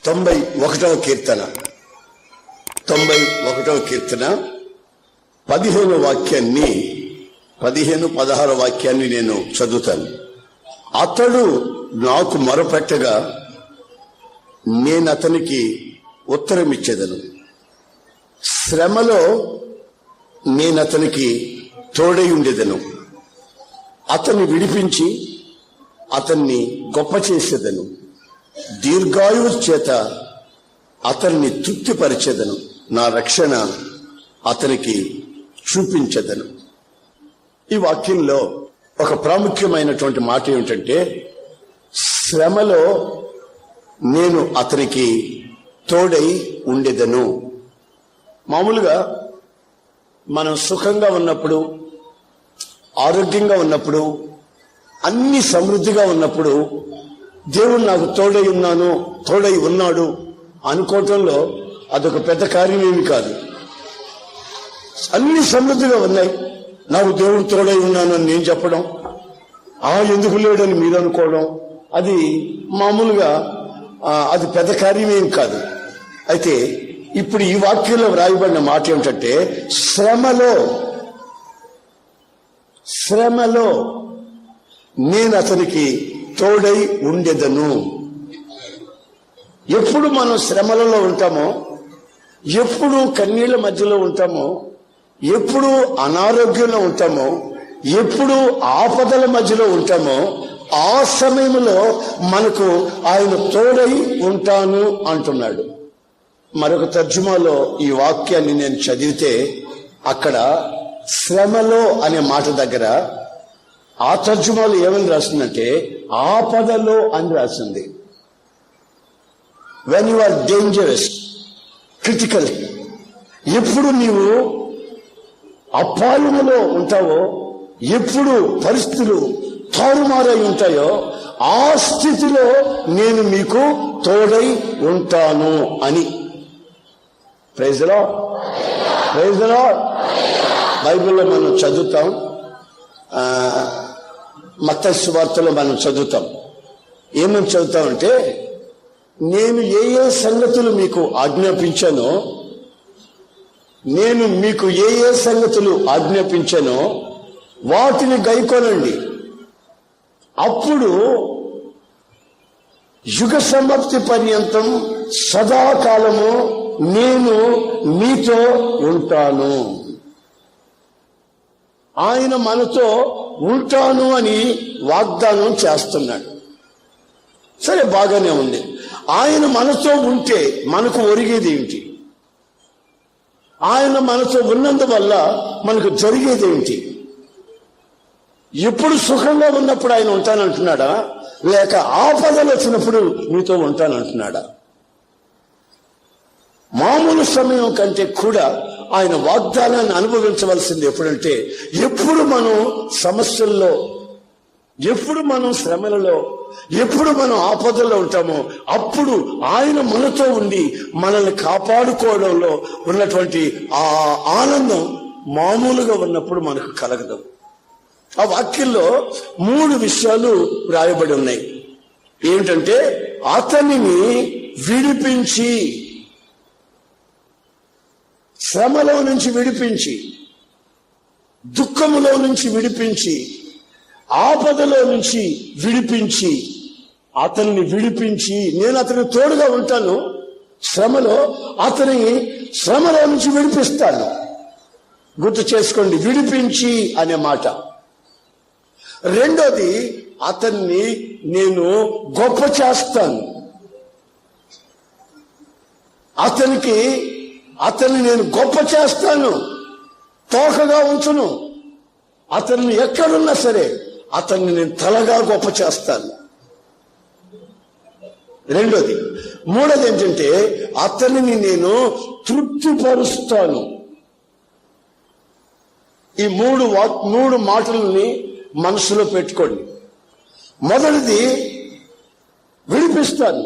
91వ కీర్తన 15వ వాక్యాన్ని 15-16 వాక్యాన్ని నేను చదువుతాను. అతడు నాకు మొరపెట్టగా నేను అతనికి ఉత్తరం ఇచ్చేదను. శ్రమలో నేను అతనికి తోడై ఉండేదను. అతన్ని విడిపించి అతన్ని గొప్ప చేసేదను. దీర్ఘాయువు చేత అతన్ని తృప్తిపరిచేదను. నా రక్షణ అతనికి చూపించేదను. ఈ వాక్యంలో ఒక ప్రాముఖ్యమైనటువంటి మాట ఏమిటంటే, శ్రమలో నేను అతనికి తోడై ఉండేదను. మామూలుగా మనం సుఖంగా ఉన్నప్పుడు, ఆరోగ్యంగా ఉన్నప్పుడు, అన్ని సమృద్ధిగా ఉన్నప్పుడు దేవుడు నాకు తోడై ఉన్నాడు అనుకోవటంలో అదొక పెద్ద కార్యమేమి కాదు. అన్ని సమృద్ధిగా ఉన్నాయి, నాకు దేవుడు తోడై ఉన్నాను అని నేను చెప్పడం, ఎందుకు లేడని మీరు అనుకోవడం, అది మామూలుగా అది పెద్ద కార్యమేమి కాదు. అయితే ఇప్పుడు ఈ వాక్యంలో వ్రాయబడిన మాట ఏమిటంటే, శ్రమలో నేను అతనికి తోడై ఉండేదను. ఎప్పుడు మనం శ్రమలలో ఉంటామో, ఎప్పుడు కన్నీళ్ల మధ్యలో ఉంటామో, ఎప్పుడు అనారోగ్యంలో ఉంటామో, ఎప్పుడు ఆపదల మధ్యలో ఉంటామో, ఆ సమయంలో మనకు ఆయన తోడై ఉంటాను అంటున్నాడు. మరొక తర్జుమాలో ఈ వాక్యాన్ని నేను చదివితే, అక్కడ శ్రమలో అనే మాట దగ్గర ఆ తర్జుమాలో ఏమని రాసిందంటే, ఆపదలో అని రాసింది. When you are dangerous, critical, ఎప్పుడు నీవు అపాయములో ఉంటావో, ఎప్పుడు పరిస్థితులు తారుమారై ఉంటాయో, ఆ స్థితిలో నేను మీకు తోడై ఉంటాను అని. Praise the lord, praise the lord. బైబిల్లో మనం చదువుతాం, మత్తయి సువార్తలో మనం చదువుతాం. ఏమని చదువుతామంటే, నేను ఏ సంగతులు మీకు ఆజ్ఞాపించానో, వాటిని గైకొనండి, అప్పుడు యుగ సమాప్తి పర్యంతం సదాకాలము నేను మీతో ఉంటాను. ఆయన మనతో ఉంటాను అని వాగ్దానం చేస్తున్నాడు. సరే, బాగానే ఉంది. ఆయన మనతో ఉంటే మనకు ఒరిగేది ఏమిటి? ఆయన మనతో ఉన్నందువల్ల మనకు జరిగేది ఏమిటి? ఎప్పుడు సుఖంగా ఉన్నప్పుడు ఆయన ఉంటానంటున్నాడా, లేక ఆపదలు వచ్చినప్పుడు మీతో ఉంటానంటున్నాడా? మామూలు సమయం కంటే కూడా ఆయన వాగ్దానాన్ని అనుభవించవలసింది ఎప్పుడంటే, ఎప్పుడు మనం సమస్యల్లో, ఎప్పుడు మనం శ్రమలలో, ఎప్పుడు మనం ఆపదల్లో ఉంటామో అప్పుడు ఆయన మనతో ఉండి మనల్ని కాపాడుకోవడంలో ఉన్నటువంటి ఆ ఆనందం మామూలుగా ఉన్నప్పుడు మనకు కలగదు. ఆ వాక్యంలో 3 విషయాలు రాయబడి ఉన్నాయి. ఏమిటంటే, అతనిని విడిపించి, శ్రమలో నుంచి విడిపించి, దుఃఖములో నుంచి విడిపించి, ఆపదలో నుంచి విడిపించి, అతన్ని విడిపించి నేను అతనికి తోడుగా ఉంటాను. శ్రమలో శ్రమలో నుంచి విడిపిస్తాను. గుర్తు చేసుకోండి, విడిపించి అనే మాట. రెండోది, అతన్ని నేను గొప్ప చేస్తాను. అతన్ని నేను గొప్ప చేస్తాను, తోకగా ఉంచును. అతన్ని ఎక్కడున్నా సరే అతన్ని నేను తలగా గొప్ప చేస్తాను. రెండోది. మూడోది ఏంటంటే, అతనిని నేను తృప్తిపరుస్తాను. ఈ మూడు మాటలని మనసులో పెట్టుకోండి. మొదటిది, విడిపిస్తాను.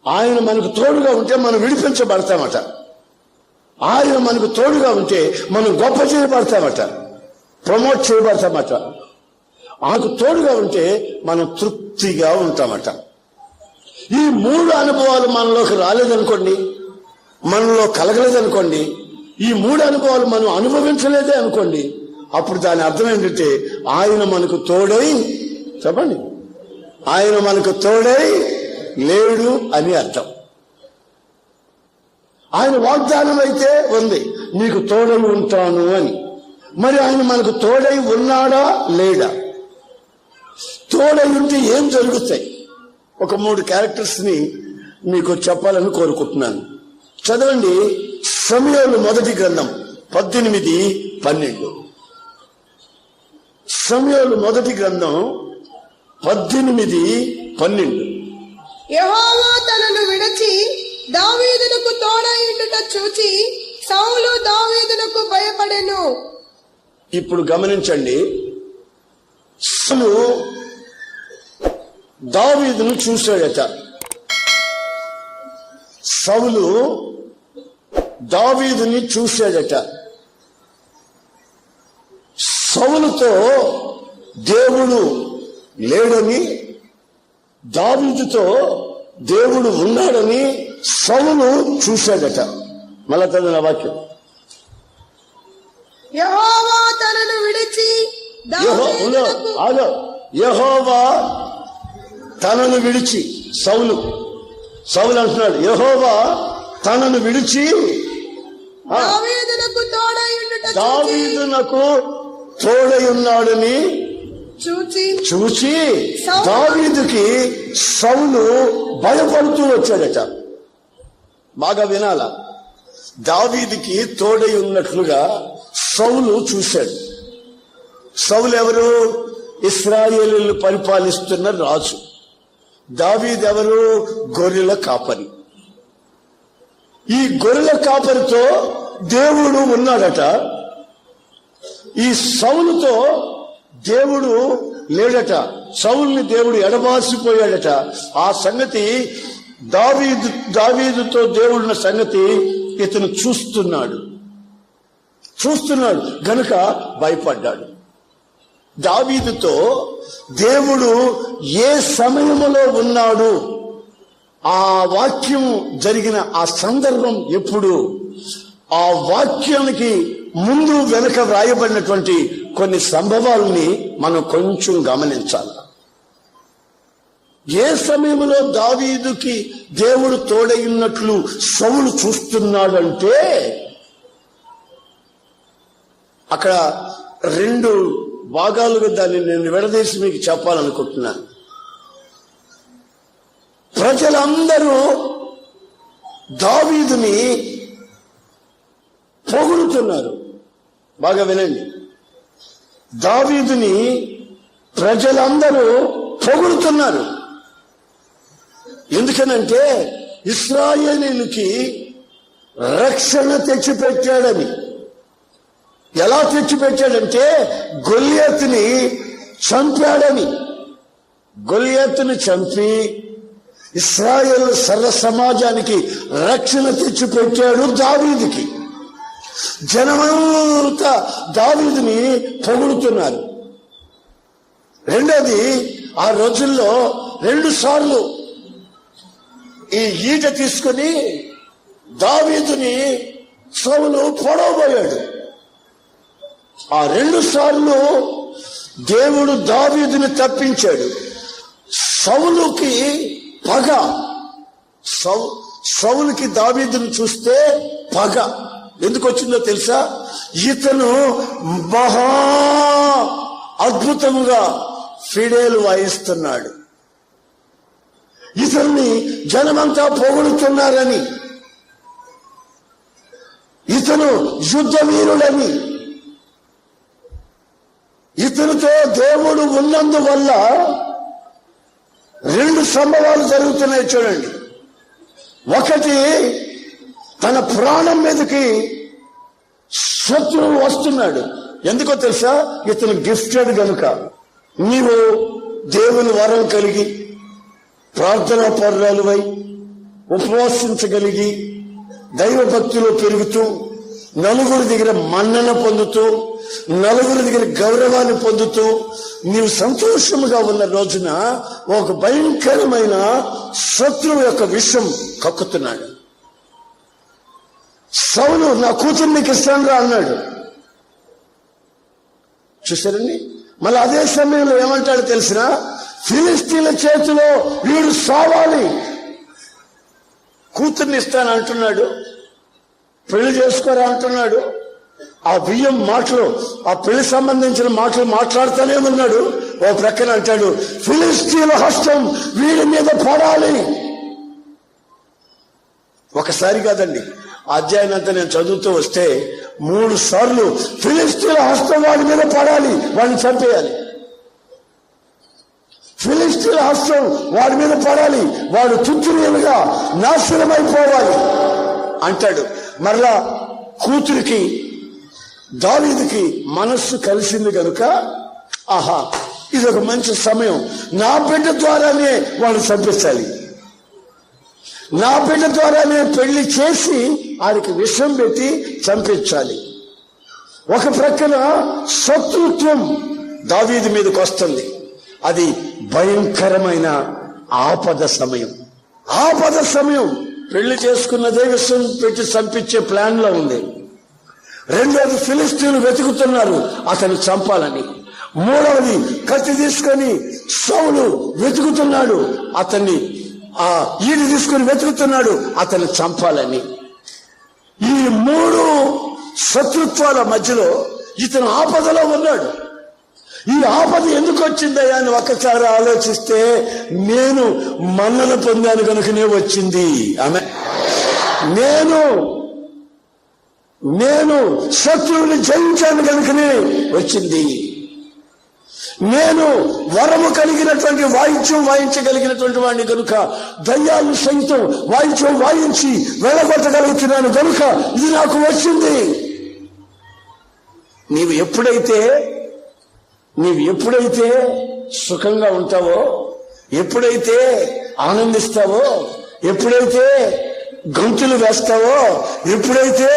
ఆయన మనకు తోడుగా ఉంటే మనం విడిపించబడతామట. ఆయన మనకు తోడుగా ఉంటే మనం గొప్ప చేయబడతామట, ప్రమోట్ చేయబడతామట. ఆయనకు తోడుగా ఉంటే మనం తృప్తిగా ఉంటామట. ఈ 3 అనుభవాలు మనలోకి రాలేదనుకోండి, మనలో కలగలేదనుకోండి, ఈ 3 అనుభవాలు మనం అనుభవించలేదే అనుకోండి, అప్పుడు దాని అర్థం ఏంటంటే ఆయన మనకు తోడై, చెప్పండి, ఆయన మనకు తోడై లేడు అని అర్థం. ఆయన వాగ్దానం అయితే ఉంది, నీకు తోడై ఉంటాను అని. మరి ఆయన మనకు తోడై ఉన్నాడా లేడా? తోడై ఉంటే ఏం జరుగుతాయి? ఒక 3 క్యారెక్టర్స్ ని మీకు చెప్పాలని కోరుకుంటున్నాను. చదవండి సమూయేలు మొదటి గ్రంథం 18-12. సమూయేలు మొదటి గ్రంథం 18-12. యెహోవా తనను విడిచి దావీదునకు తోడైయుండుట చూచి సౌలు దావీదునకు భయపడెను. ఇప్పుడు గమనించండి, సౌలు దావీదును చూశాడట. సౌలు దావీదుని చూశాడట. సౌలుతో దేవుడు లేడని, దావీదుతో దేవుడు ఉన్నాడని సౌలు చూశాడట. మళ్ళా చదివిన వాక్యం, యెహోవా తనను విడిచి యెహోవా తనను విడిచి, సౌలు అంటున్నాడు, యెహోవా తనను విడిచి దావీదునకు తోడై ఉన్నాడని చూచి దావీదుకి సౌలు భయపడుతూ వచ్చాడట. బాగా వినాల, దావీదుకి తోడై ఉన్నట్లుగా సౌలు చూశాడు. సౌలు ఎవరు? ఇశ్రాయేలును పరిపాలిస్తున్న రాజు. దావీదు ఎవరు? గొర్రెల కాపరి. ఈ గొర్రెల కాపరితో దేవుడు ఉన్నాడట. ఈ సౌలుతో దేవుడు లేడట. సౌలుని దేవుడు ఎడబాసిపోయాడట. ఆ సంగతి దావీదుతో దేవుడున్న సంగతి ఇతను చూస్తున్నాడు గనుక భయపడ్డాడు. దావీదుతో దేవుడు ఏ సమయములో ఉన్నాడు, ఆ వాక్యం జరిగిన ఆ సందర్భం ఎప్పుడు, ఆ వాక్యానికి ముందు వెనుక వ్రాయబడినటువంటి కొన్ని సంభవాలని మనం కొంచెం గమనించాలి. ఏ సమయంలో దావీదుకి దేవుడు తోడైనట్లు సౌలు చూస్తున్నాడంటే, అక్కడ 2 భాగాలుగా దాన్ని నేను విడదీసి మీకు చెప్పాలనుకుంటున్నాను. ప్రజలందరూ దావీదుని పొగుడుతున్నారు. బాగా వినండి, దావీదుని ప్రజలందరూ పొగుడుతున్నారు. ఎందుకనంటే ఇశ్రాయేలీయులకి రక్షణ తెచ్చిపెట్టాడని. ఎలా తెచ్చిపెట్టాడంటే గొల్యాతుని చంపాడని. గొల్యాతుని చంపి ఇశ్రాయేలు సర్వ సమాజానికి రక్షణ తెచ్చిపెట్టాడు దావీదుకి. జనమంతా దావీదుని పొగుడుతున్నారు. రెండోది, ఆ రోజుల్లో 2 సార్లు ఈ ఈట తీసుకుని దావీదుని సౌలు పొడవబోయాడు. ఆ 2 సార్లు దేవుడు దావీదుని తప్పించాడు. సౌలుకి పగ, సౌలుకి దావీదుని చూస్తే పగ ఎందుకు వచ్చిందో తెలుసా? ఇతను మహా అద్భుతముగా ఫిడేలు వాయిస్తున్నాడు, ఇతన్ని జనమంతా పొగుడుతున్నారని, ఇతను యుద్ధ వీరుడని, ఇతనితో దేవుడు ఉన్నందువల్ల 2 సంభవాలు జరుగుతున్నాయి చూడండి. ఒకటి, తన ప్రాణం మీదకి శత్రువు వస్తున్నాడు. ఎందుకో తెలుసా? ఇతను గిఫ్టెడ్ గనుక. నీవు దేవుని వరం కలిగి, ప్రార్థనా పరురాలువై, ఉపవాసించగలిగి, దైవ భక్తిలో పెరుగుతూ, నలుగురి దగ్గర మన్నన పొందుతూ, నలుగురి దగ్గర గౌరవాన్ని పొందుతూ నీవు సంతోషముగా ఉన్న రోజున ఒక భయంకరమైన శత్రువు యొక్క విషం కక్కుతున్నాడు. సౌలు నా కూతురు నీకు ఇస్తాను రా అన్నాడు. చూసారండి, మళ్ళీ అదే సమయంలో ఏమంటాడు తెలిసిన, ఫిలిస్తీన్ల చేతిలో వీడు సావాలి, కూతుర్ని ఇస్తాను అంటున్నాడు, పెళ్లి చేసుకోరా అంటున్నాడు. ఆ బియ్యం మాటలు, ఆ పెళ్లి సంబంధించిన మాటలు మాట్లాడుతూనే ఉన్నాడు. ఓ ప్రక్కన అంటాడు, ఫిలిస్తీన్ల హస్తం వీడి మీద పడాలి. ఒకసారి కాదండి, అధ్యాయం అంతా నేను చదువుతూ వస్తే 3 సార్లు ఫిలిస్తీన్ల హస్తం వాడి మీద పడాలి, వాడిని చంపేయాలి. ఫిలిస్తీన్ల హస్తం వాడి మీద పడాలి, వాడు తుత్తురీలుగా నాశనమైపోవాలి అంటాడు. మరలా కూతురికి దావీదుకి మనస్సు కలిసింది కనుక, ఆహా ఇదొక మంచి సమయం, నా బిడ్డ ద్వారానే వాడు చంపించాలి, నా బిడ్డ ద్వారానే పెళ్లి చేసి వారికి విషం పెట్టి చంపించాలి. ఒక ప్రక్కన శత్రుత్వం దావీదు మీదకి వస్తుంది. అది భయంకరమైన ఆపద సమయం. ఆపద సమయం. పెళ్లి చేసుకున్నదే విషం పెట్టి చంపించే ప్లాన్ లో ఉంది. రెండోది, ఫిలిస్తీన్లు వెతుకుతున్నారు అతను చంపాలని. మూడవది, కత్తి తీసుకొని సౌలు వెతుకుతున్నాడు, అతన్ని ఈడు తీసుకుని వెతుకుతున్నాడు అతన్ని చంపాలని. ఈ 3 శత్రుత్వాల మధ్యలో ఇతను ఆపదలో ఉన్నాడు. ఈ ఆపద ఎందుకు వచ్చిందయ్యా అని ఒక్కసారి ఆలోచిస్తే, నేను మన్నన పొందాను కనుకనే వచ్చింది. ఆమె నేను శత్రువుని జయించాను కనుకనే వచ్చింది. నేను వరము కలిగినటువంటి వాయిద్యం వాయించగలిగినటువంటి వాడిని కనుక, దయ్యాలు సైతం వాయిద్యం వాయించి వెళ్ళగొట్టగలుగుతున్నాను కనుక ఇది నాకు వచ్చింది. నీవు ఎప్పుడైతే సుఖంగా ఉంటావో, ఎప్పుడైతే ఆనందిస్తావో, ఎప్పుడైతే గంతులు వేస్తావో, ఎప్పుడైతే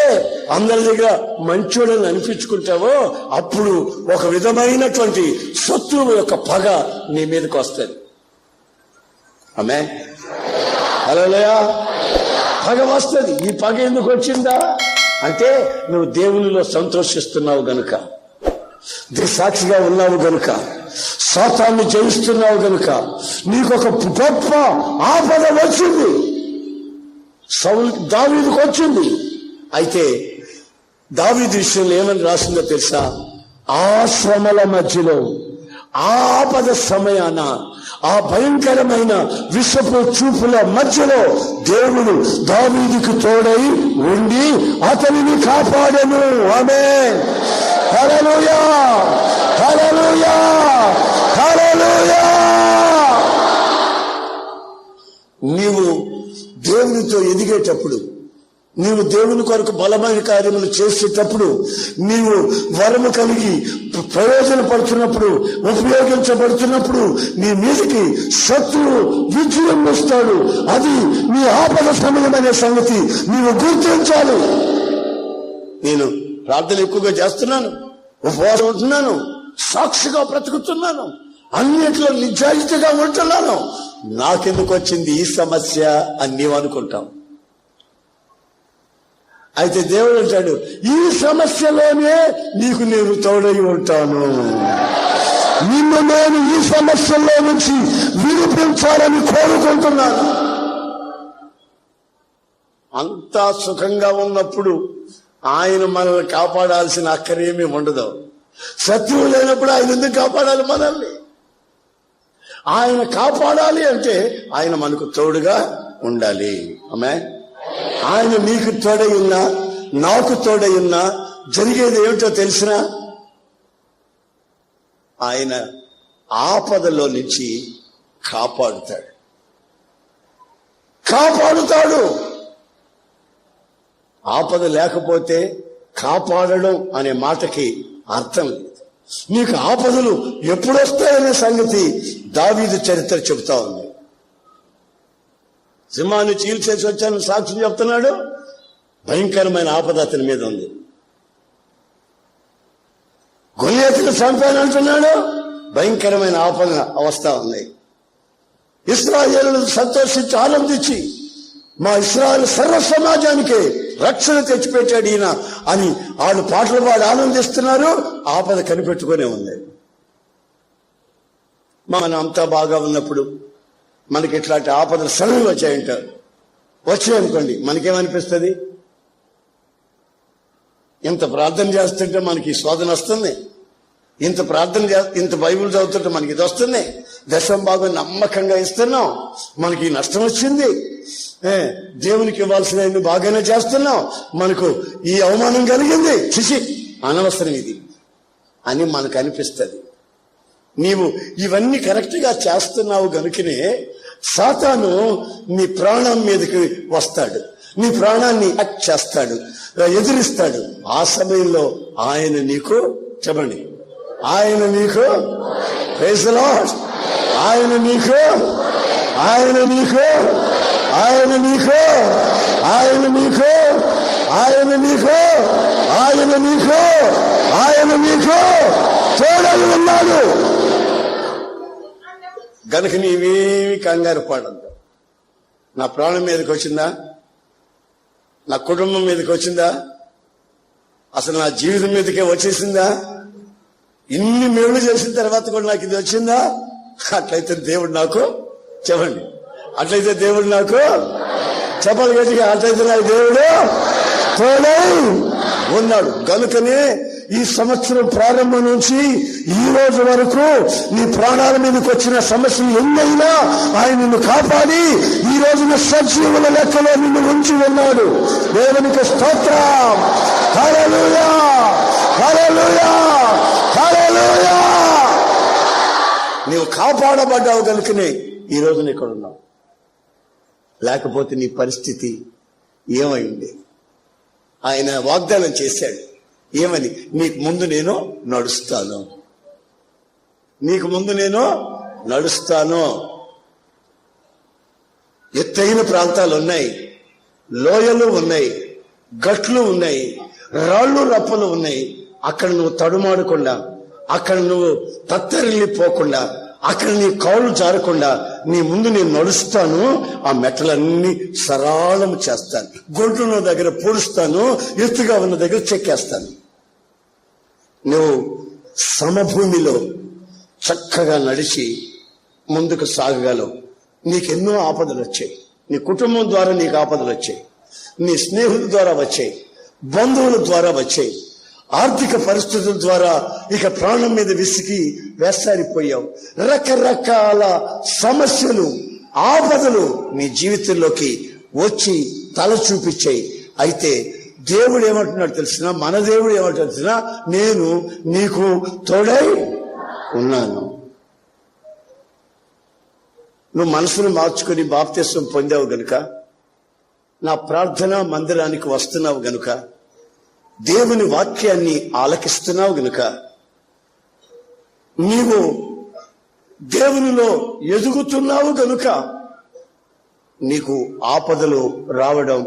అందరి దగ్గర మంచోడని అనిపించుకుంటావో, అప్పుడు ఒక విధమైనటువంటి శత్రువు యొక్క పగ నీ మీదకి వస్తుంది. ఆమేన్, హల్లెలూయా. పగ వస్తుంది. ఈ పగ ఎందుకు వచ్చిందా అంటే, నువ్వు దేవునిలో సంతోషిస్తున్నావు గనుక, సాక్షిగా ఉన్నావు గనుక, సాతాన్ని జయిస్తున్నావు గనుక నీకొక గొప్ప ఆపద వచ్చింది. దావీదుకు వచ్చింది. అయితే దావీదు విషయంలో ఏమని రాసిందో తెలుసా? ఆ శ్రమల మధ్యలో, ఆ ఆపద సమయాన, ఆ భయంకరమైన విషపు చూపుల మధ్యలో దేవుడు దావీదుకు తోడై ఉండి అతనిని కాపాడెను. ఆమేన్, హల్లెలూయా, హల్లెలూయా, హల్లెలూయా. నీవు దేవునితో ఎదిగేటప్పుడు, నీవు దేవుని కొరకు బలమైన కార్యములు చేసేటప్పుడు, నీవు వరము కలిగి ప్రయోజనపడుతున్నప్పుడు, ఉపయోగించబడుతున్నప్పుడు నీ మీదకి శత్రువు విజయం వస్తాడు. అది నీ ఆపద సమయం అనే సంగతి నీవు గుర్తించాలి. నేను ప్రార్థన ఎక్కువగా చేస్తున్నాను, ఉపవాసం ఉంటున్నాను, సాక్షిగా బ్రతుకుతున్నాను, అన్నిట్లో నిజాయితీగా ఉంటున్నాను, నాకెందుకు వచ్చింది ఈ సమస్య అని నీవు అనుకుంటావు. అయితే దేవుడు అంటాడు, ఈ సమస్యలోనే నీకు నేను తోడై ఉంటాను, నిన్ను నేను ఈ సమస్యల్లో నుంచి విడిపించాలని కోరుకుంటున్నాను. అంతా సుఖంగా ఉన్నప్పుడు ఆయన మనల్ని కాపాడాల్సిన అక్కరేమీ ఉండదు. శత్రువు లేనప్పుడు ఆయన ఎందుకు కాపాడాలి మనల్ని? ఆయన కాపాడాలి అంటే ఆయన మనకు తోడుగా ఉండాలి. ఆమేన్. ఆయన నీకు తోడై ఉన్నా, నాకు తోడై ఉన్నా జరిగేది ఏమిటో తెలిసినా, ఆయన ఆపదలో నుంచి కాపాడుతాడు. ఆపద లేకపోతే కాపాడడం అనే మాటకి అర్థం లేదు. నీకు ఆపదలు ఎప్పుడొస్తాయనే సంగతి దావీదు చరిత్ర చెబుతా ఉంది. సింహాన్ని చీల్చేసి వచ్చాను సాక్షి చెప్తున్నాడు. భయంకరమైన ఆపద అతని మీద ఉంది. చేతికి చంపానంటున్నాడు. భయంకరమైన ఆపద అవస్థ ఉంది. ఇశ్రాయేలు సంతోషించి ఆనందించి మా ఇశ్రాయేలు సర్వ సమాజానికి రక్షణ తెచ్చిపెట్టాడు ఈయన అని వాళ్ళు పాటలు పాడి ఆనందిస్తున్నారు. ఆపద కనిపెట్టుకునే ఉంది. మనం అంతా బాగా ఉన్నప్పుడు మనకి ఇట్లాంటి ఆపదలు సడన్గా వచ్చాయంటారు. వచ్చాయనుకోండి, మనకేమనిపిస్తుంది? ఇంత ప్రార్థన చేస్తుంటే మనకి శోధన వస్తుంది, ఇంత ఇంత బైబిల్ చదువుతుంటే మనకి ఇది వస్తుంది, దశం భాగం నమ్మకంగా ఇస్తున్నాం, మనకి నష్టం వచ్చింది, దేవునికి ఇవ్వాల్సిన బాగానే చేస్తున్నాం, మనకు ఈ అవమానం కలిగింది, చిచి అనవసరం ఇది అని మనకు అనిపిస్తుంది. నీవు ఇవన్నీ కరెక్ట్ గా చేస్తున్నావు గనుకనే సాతాను నీ ప్రాణం మీదకి వస్తాడు, నీ ప్రాణాన్ని అటాక్ చేస్తాడు, ఎదిరిస్తాడు. ఆ సమయంలో ఆయన నీకు చెప్పండి, ఆయన నీకు ప్రైజ్ ది లార్డ్, ఆయన నీకు ఆయన నీకు ఆయన నీకు ఆయన నీకు ఆయన నీకు ఆయన నీకు ఆయన నీకు తోడై ఉన్నాడు గనుక నీవేమి కంగారు పడద్దు. నా ప్రాణం మీదకి వచ్చిందా, నా కుటుంబం మీదకి వచ్చిందా, అసలు నా జీవితం మీదకే వచ్చేసిందా, ఇన్ని మేలు చేసిన తర్వాత కూడా నాకు ఇది వచ్చిందా? అట్లయితే దేవుడు నాకు చెప్పండి, అట్లయితే దేవుడు నాకు చెప్పాలి గట్టిగా, అట్లయితే నాకు దేవుడు తోడై ఉన్నాడు. గనుకనే ఈ సంవత్సరం ప్రారంభం నుంచి ఈ రోజు వరకు నీ ప్రాణాల మీదకి వచ్చిన సమస్యలు ఎన్నైనా ఆయన నిన్ను కాపాడి ఈ రోజున సజీవుల లెక్కలో నిన్ను ఉంచి ఉన్నాడు. దేవునికి స్తోత్రం. హల్లెలూయా హల్లెలూయా హల్లెలూయా. నీవు కాపాడబడ్డావు కనుకనే ఈ రోజున ఇక్కడ ఉన్నావు. లేకపోతే నీ పరిస్థితి ఏమైంది? ఆయన వాగ్దానం చేశాడు, ఏమని? నీకు ముందు నేను నడుస్తాను, నీకు ముందు నేను నడుస్తాను. ఎత్తైన ప్రాంతాలు ఉన్నాయి, లోయలు ఉన్నాయి, గట్లు ఉన్నాయి, రాళ్ళు రప్పలు ఉన్నాయి. అక్కడ నువ్వు తడుమాడకుండా, అక్కడ నువ్వు తత్తరిల్లిపోకుండా, అక్కడ నీ కాళ్ళు జారకుండా నీ ముందు నేను నడుస్తాను. ఆ మెట్టలన్నీ సరళం చేస్తాను, గొంతున్న దగ్గర పొడుస్తాను, ఎత్తుగా ఉన్న దగ్గర చెక్కేస్తాను. నువ్వు సమభూమిలో చక్కగా నడిచి ముందుకు సాగగలవు. నీకెన్నో ఆపదలు వచ్చాయి, నీ కుటుంబం ద్వారా నీకు ఆపదలు వచ్చాయి, నీ స్నేహితుల ద్వారా వచ్చాయి, బంధువుల ద్వారా వచ్చాయి, ఆర్థిక పరిస్థితుల ద్వారా ఇక ప్రాణం మీద విసిగి వేసారిపోయావు. రకరకాల సమస్యలు, ఆపదలు నీ జీవితంలోకి వచ్చి తల చూపించాయి. అయితే దేవుడు ఏమంటున్నాడు తెలిసిన, మన దేవుడు ఏమంటున్నాడు తెలిసిన, నేను నీకు తోడై ఉన్నాను. నువ్వు మనసును మార్చుకుని బాప్తిస్వం పొందావు గనుక, నా ప్రార్థనా మందిరానికి వస్తున్నావు గనుక, దేవుని వాక్యాన్ని ఆలకిస్తున్నావు గనుక, నీవు దేవునిలో ఎదుగుతున్నావు గనుక నీకు ఆపదలు రావడం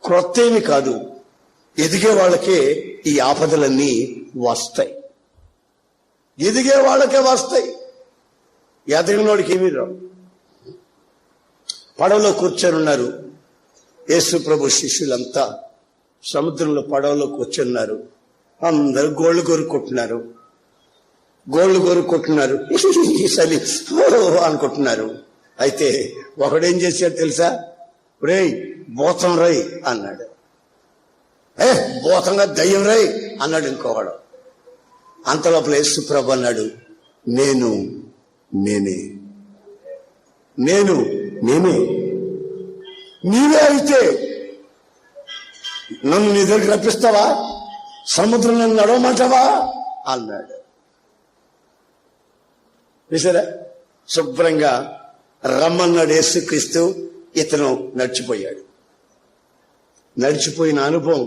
క్రొత్తేమి కాదు. ఎదిగే వాళ్ళకే ఈ ఆపదలన్నీ వస్తాయి, ఎదిగే వాళ్ళకే వస్తాయి. ఎదగినోడికి ఏమీ రావు. పడవలో కూర్చొని ఉన్నారు యేసు ప్రభు శిష్యులంతా, సముద్రంలో పడవలో కూర్చున్నారు. అందరూ గోళ్లు కొరుక్కుంటున్నారు, గోళ్లు కొరుక్కుంటున్నారు, సలి అనుకుంటున్నారు. అయితే ఒకడేం చేశాడు తెలుసా? రేయ్ భూతం రై అన్నాడు. భూతంగా దయ్యం రై అన్నాడు ఇంకొకడు. అంతలోపల యేసు ప్రభు అన్నాడు, నేను నేనే, నేను నేనే. నీవే అయితే నన్ను నీ దగ్గర రప్పిస్తావా? సముద్రం నన్ను నడవమంటావా అన్నాడు. చూసారా, శుభ్రంగా రమ్మన్నాడు యేసుక్రీస్తు. ఇతను నడిచిపోయాడు. నడిచిపోయిన అనుభవం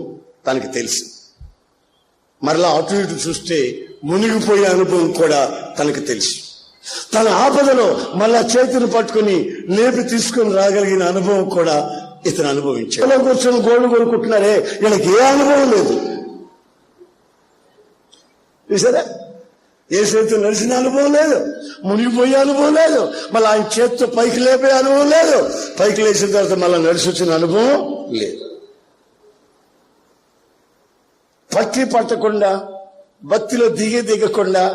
తనకు తెలుసు. మరలా అటు ఇటు చూస్తే మునిగిపోయే అనుభవం కూడా తనకు తెలుసు. తన ఆపదలో మళ్ళా చేతిని పట్టుకుని లేపి తీసుకుని రాగలిగిన అనుభవం కూడా ఇతను అనుభవించాడు. కూర్చొని గోళ్ళు కొనుక్కుంటున్నారే, వీళ్ళకి ఏ అనుభవం లేదు. చూసారా? యేసుతో నడిచిన అనుభవం లేదు, మునిగిపోయే అనుభవం లేదు, మళ్ళీ ఆయన చేతితో పైకి లేపే అనుభవం లేదు, పైకి లేచిన తర్వాత మళ్ళీ నడిచి వచ్చిన అనుభవం లేదు. పట్టి పట్టకుండా, భక్తిలో దిగకుండా,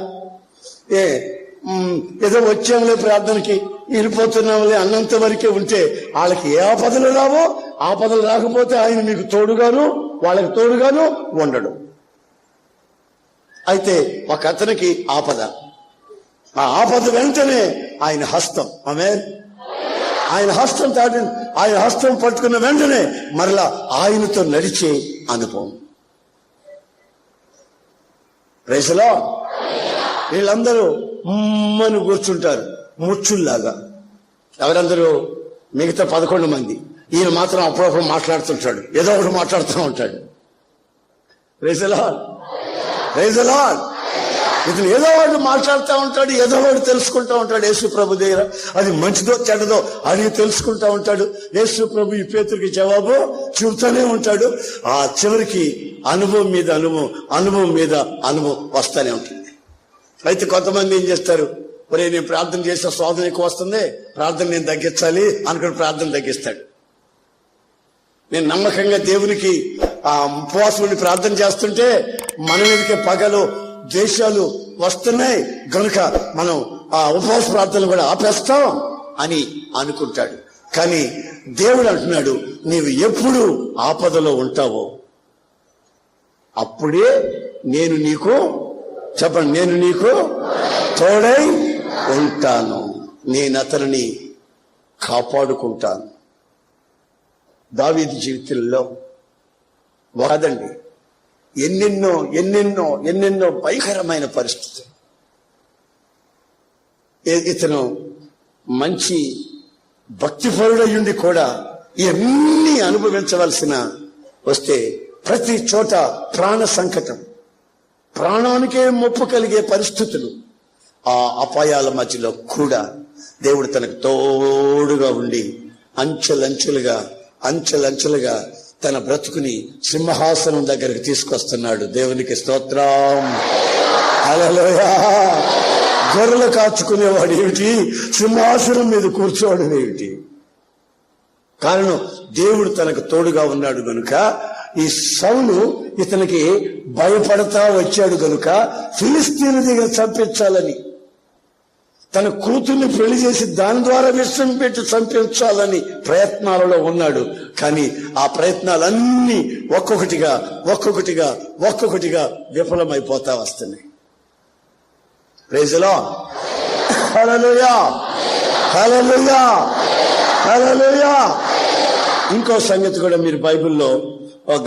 ఏదో వచ్చాములే ప్రార్థనకి, వెళ్ళిపోతున్నాములే అన్నంత వరకే ఉంటే వాళ్ళకి ఏ ఆపదలు రావో, ఆపదలు రాకపోతే ఆయన మీకు తోడుగాను వాళ్ళకి తోడుగాను ఉండడు. అయితే ఒక అతనికి ఆపద, ఆ ఆపద వెంటనే ఆయన హస్తం, ఆయన హస్తం పట్టుకున్న వెంటనే మరలా ఆయనతో నడిచే అనుభవం. Praise lord. వీళ్ళందరూ ఉమ్మని కూర్చుంటారు ముచ్చుల్లాగా. ఎవరందరూ? మిగతా 11 మంది. ఈయన మాత్రం అప్పుడప్పుడు మాట్లాడుతుంటాడు, ఏదో ఒకటి మాట్లాడుతూ ఉంటాడు. Praise lord, praise lord. ఇతను ఏదో ఒకటి మాట్లాడుతూ ఉంటాడు, ఏదో ఒకటి తెలుసుకుంటూ ఉంటాడు యేసు ప్రభు దగ్గర. అది మంచిదో చెడ్డదో అడిగి తెలుసుకుంటూ ఉంటాడు. యేసు ప్రభు ఈ పేతురికి జవాబు చెబుతూనే ఉంటాడు. ఆ చివరికి అనుభవం మీద అనుభవం వస్తూనే ఉంటుంది. అయితే కొంతమంది ఏం చేస్తారు, ఒరే నేను ప్రార్థన చేస్తే శోధన ఎక్కువ వస్తుంది, ప్రార్థన నేను తగ్గించాలి అనుకుని ప్రార్థన తగ్గిస్తాడు. నేను నమ్మకంగా దేవునికి ఉపవాసం ఉండి ప్రార్థన చేస్తుంటే మన మీదకి పగలు దేశాలు వస్తున్నాయి గనుక మనం ఆ ఉపవాస ప్రార్థనలు కూడా ఆపేస్తాం అని అనుకుంటాడు. కానీ దేవుడు అంటున్నాడు, నీవు ఎప్పుడు ఆపదలో ఉంటావో అప్పుడే నేను నీకు తోడై ఉంటాను, నేను అతనిని కాపాడుకుంటాను. దావీదు జీవితంలో కాదండి, ఎన్నెన్నో భయంకరమైన పరిస్థితులు. ఇతను మంచి భక్తిపరుడయ్యుండి కూడా ఇవన్నీ అనుభవించవలసిన వస్తే ప్రతి చోట ప్రాణ సంకటం, ప్రాణానికే ముప్పు కలిగే పరిస్థితులు. ఆ అపాయాల మధ్యలో కూడా దేవుడు తనకు తోడుగా ఉండి అంచెలంచెలుగా తన బ్రతుకుని సింహాసనం దగ్గరికి తీసుకొస్తున్నాడు. దేవునికి స్తోత్రం, హల్లెలూయా. గొర్రెలు కాచుకునేవాడు ఏమిటి, సింహాసనం మీద కూర్చోవడం ఏమిటి? కారణం దేవుడు తనకు తోడుగా ఉన్నాడు గనుక. ఈ సౌలు ఇతనికి భయపడతా వచ్చాడు గనుక ఫిలిస్తీను దగ్గర చంపించాలని, తన కూతుర్ని పెళ్లి చేసి దాని ద్వారా విషం పెట్టి చంపించాలని ప్రయత్నాలలో ఉన్నాడు. కానీ ఆ ప్రయత్నాలన్నీ ఒక్కొక్కటిగా విఫలమైపోతా వస్తున్నాయి. ప్రైజ్ లార్డ్, హల్లెలూయా, హల్లెలూయా, హల్లెలూయా. ఇంకో సంగతి కూడా మీరు బైబిల్లో